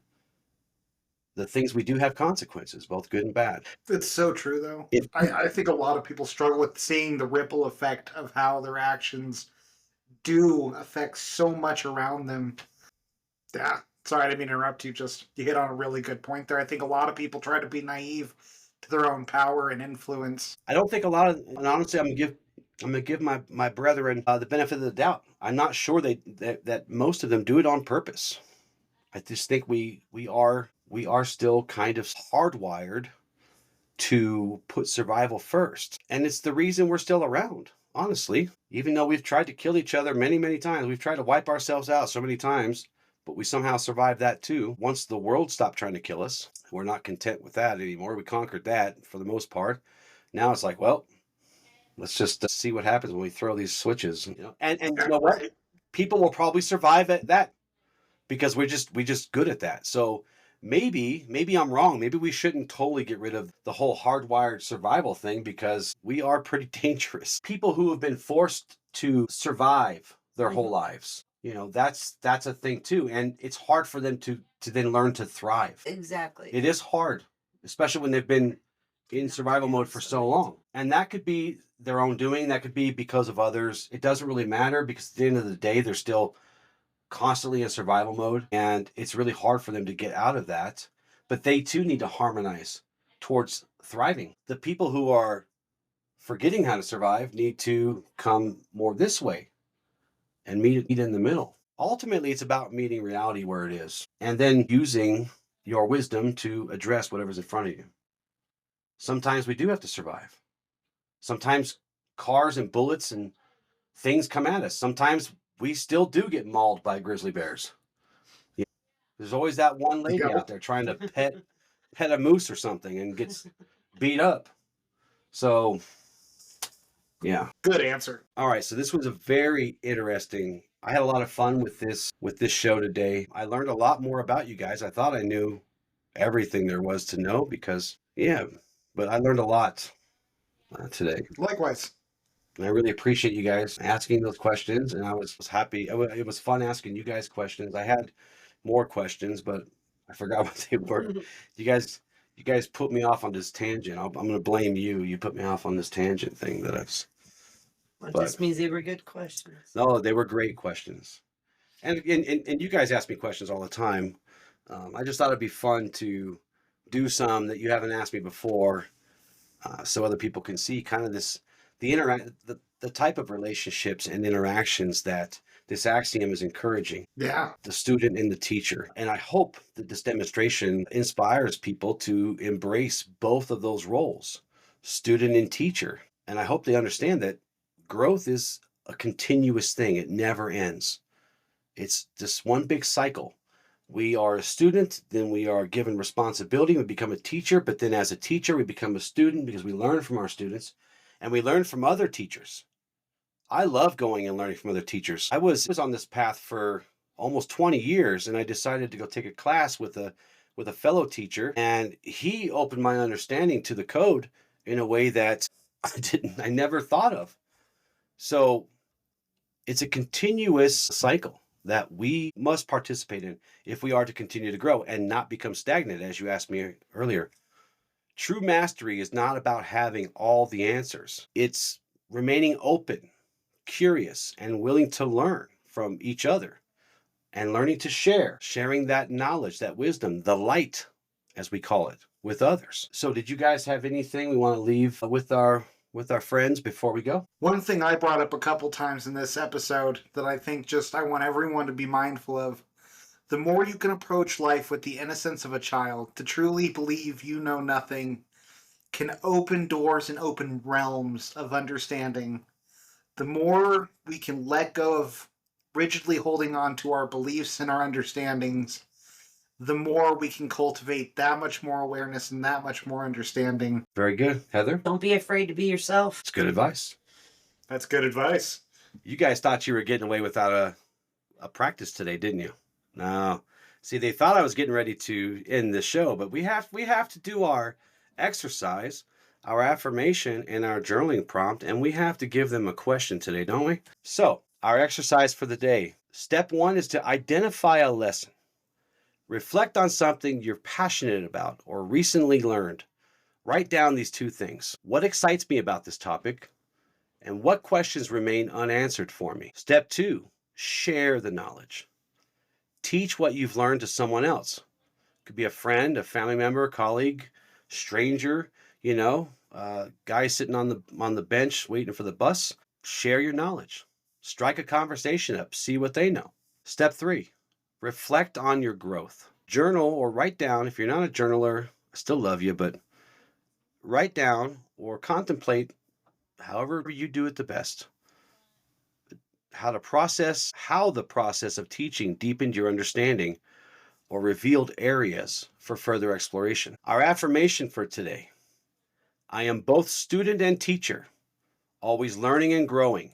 A: The things we do have consequences, both good and bad.
D: It's so true, though. I think a lot of people struggle with seeing the ripple effect of how their actions do affect so much around them. Yeah. Sorry, I didn't mean to interrupt you. Just you hit on a really good point there. I think a lot of people try to be naive to their own power and influence.
A: I don't think a lot of, and honestly, I'm gonna give my brethren the benefit of the doubt. I'm not sure that most of them do it on purpose. I just think we are still kind of hardwired to put survival first, and it's the reason we're still around. Honestly, even though we've tried to kill each other many, many times, we've tried to wipe ourselves out so many times, but we somehow survived that too. Once the world stopped trying to kill us, we're not content with that anymore. We conquered that for the most part. Now it's like, well, let's just see what happens when we throw these switches. And you know what? People will probably survive at that because we're just good at that. So maybe I'm wrong. Maybe we shouldn't totally get rid of the whole hardwired survival thing because we are pretty dangerous. People who have been forced to survive their whole lives, that's a thing too. And it's hard for them to then learn to thrive.
C: Exactly.
A: It is hard, especially when they've been in survival mode for so long. And that could be their own doing. That could be because of others. It doesn't really matter because at the end of the day, they're still constantly in survival mode, and it's really hard for them to get out of that. But they too need to harmonize towards thriving. The people who are forgetting how to survive need to come more this way and meet in the middle. Ultimately, it's about meeting reality where it is and then using your wisdom to address whatever's in front of you. Sometimes we do have to survive. Sometimes cars and bullets and things come at us. Sometimes we still do get mauled by grizzly bears. There's always that one lady out there trying to pet a moose or something and gets beat up. So, yeah.
D: Good answer.
A: All right. So this was a very interesting. I had a lot of fun with this show today. I learned a lot more about you guys. I thought I knew everything there was to know because, but I learned a lot today.
D: Likewise.
A: And I really appreciate you guys asking those questions. And I was happy. It was fun asking you guys questions. I had more questions, but I forgot what they were. You guys put me off on this tangent. I'm going to blame you. You put me off on this tangent thing that
C: It just means they were good questions.
A: No, they were great questions. And you guys ask me questions all the time. I just thought it'd be fun to do some that you haven't asked me before, so other people can see kind of the type of relationships and interactions that this axiom is encouraging.
D: Yeah.
A: The student and the teacher. And I hope that this demonstration inspires people to embrace both of those roles, student and teacher. And I hope they understand that growth is a continuous thing. It never ends. It's just one big cycle. We are a student, then we are given responsibility, we become a teacher, but then as a teacher, we become a student because we learn from our students and we learn from other teachers. I love going and learning from other teachers. I was on this path for almost 20 years, and I decided to go take a class with a fellow teacher, and he opened my understanding to the code in a way that I never thought of. So it's a continuous cycle. that we must participate in if we are to continue to grow and not become stagnant, as you asked me earlier. True mastery is not about having all the answers. It's remaining open, curious, and willing to learn from each other and learning to sharing that knowledge, that wisdom, the light, as we call it, with others. So did you guys have anything we want to leave with our friends before we go?
D: One thing I brought up a couple times in this episode that I think I want everyone to be mindful of. The more you can approach life with the innocence of a child, to truly believe you know nothing, can open doors and open realms of understanding. The more we can let go of rigidly holding on to our beliefs and our understandings, the more we can cultivate that much more awareness and that much more understanding.
A: Very good. Heather?
C: Don't be afraid to be yourself.
A: It's good advice.
D: That's good advice.
A: You guys thought you were getting away without a practice today, didn't you? No. See, they thought I was getting ready to end the show, but we have to do our exercise, our affirmation, and our journaling prompt, and we have to give them a question today, don't we? So, our exercise for the day. Step 1 is to identify a lesson. Reflect on something you're passionate about or recently learned. Write down these 2 things. What excites me about this topic? And what questions remain unanswered for me? Step 2, share the knowledge. Teach what you've learned to someone else. It could be a friend, a family member, a colleague, stranger, guy sitting on the bench waiting for the bus. Share your knowledge. Strike a conversation up. See what they know. Step 3, reflect on your growth. Journal or write down. If you're not a journaler, I still love you, but write down or contemplate, however you do it the best, how the process of teaching deepened your understanding or revealed areas for further exploration. Our affirmation for today: I am both student and teacher, always learning and growing.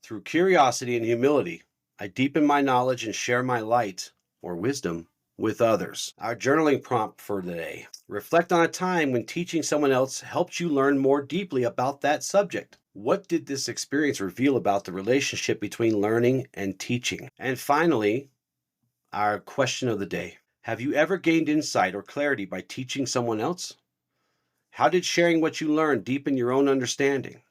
A: Through curiosity and humility, I deepen my knowledge and share my light or wisdom with others. Our journaling prompt for today: reflect on a time when teaching someone else helped you learn more deeply about that subject. What did this experience reveal about the relationship between learning and teaching? And finally, our question of the day: have you ever gained insight or clarity by teaching someone else? How did sharing what you learned deepen your own understanding?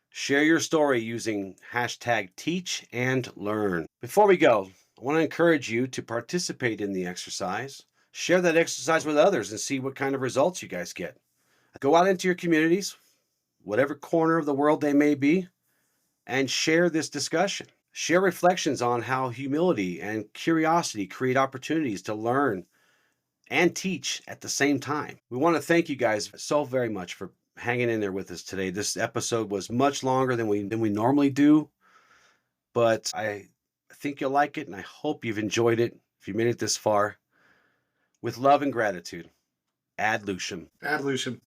A: Share your story using #TeachAndLearn. Before we go, I want to encourage you to participate in the exercise. Share that exercise with others and see what kind of results you guys get. Go out into your communities, whatever corner of the world they may be, and share this discussion. Share reflections on how humility and curiosity create opportunities to learn and teach at the same time. We want to thank you guys so very much for hanging in there with us today. This episode was much longer than we normally do, but I think you'll like it, and I hope you've enjoyed it if you made it this far. With love and gratitude, Ad Lucem.
D: Ad Lucem.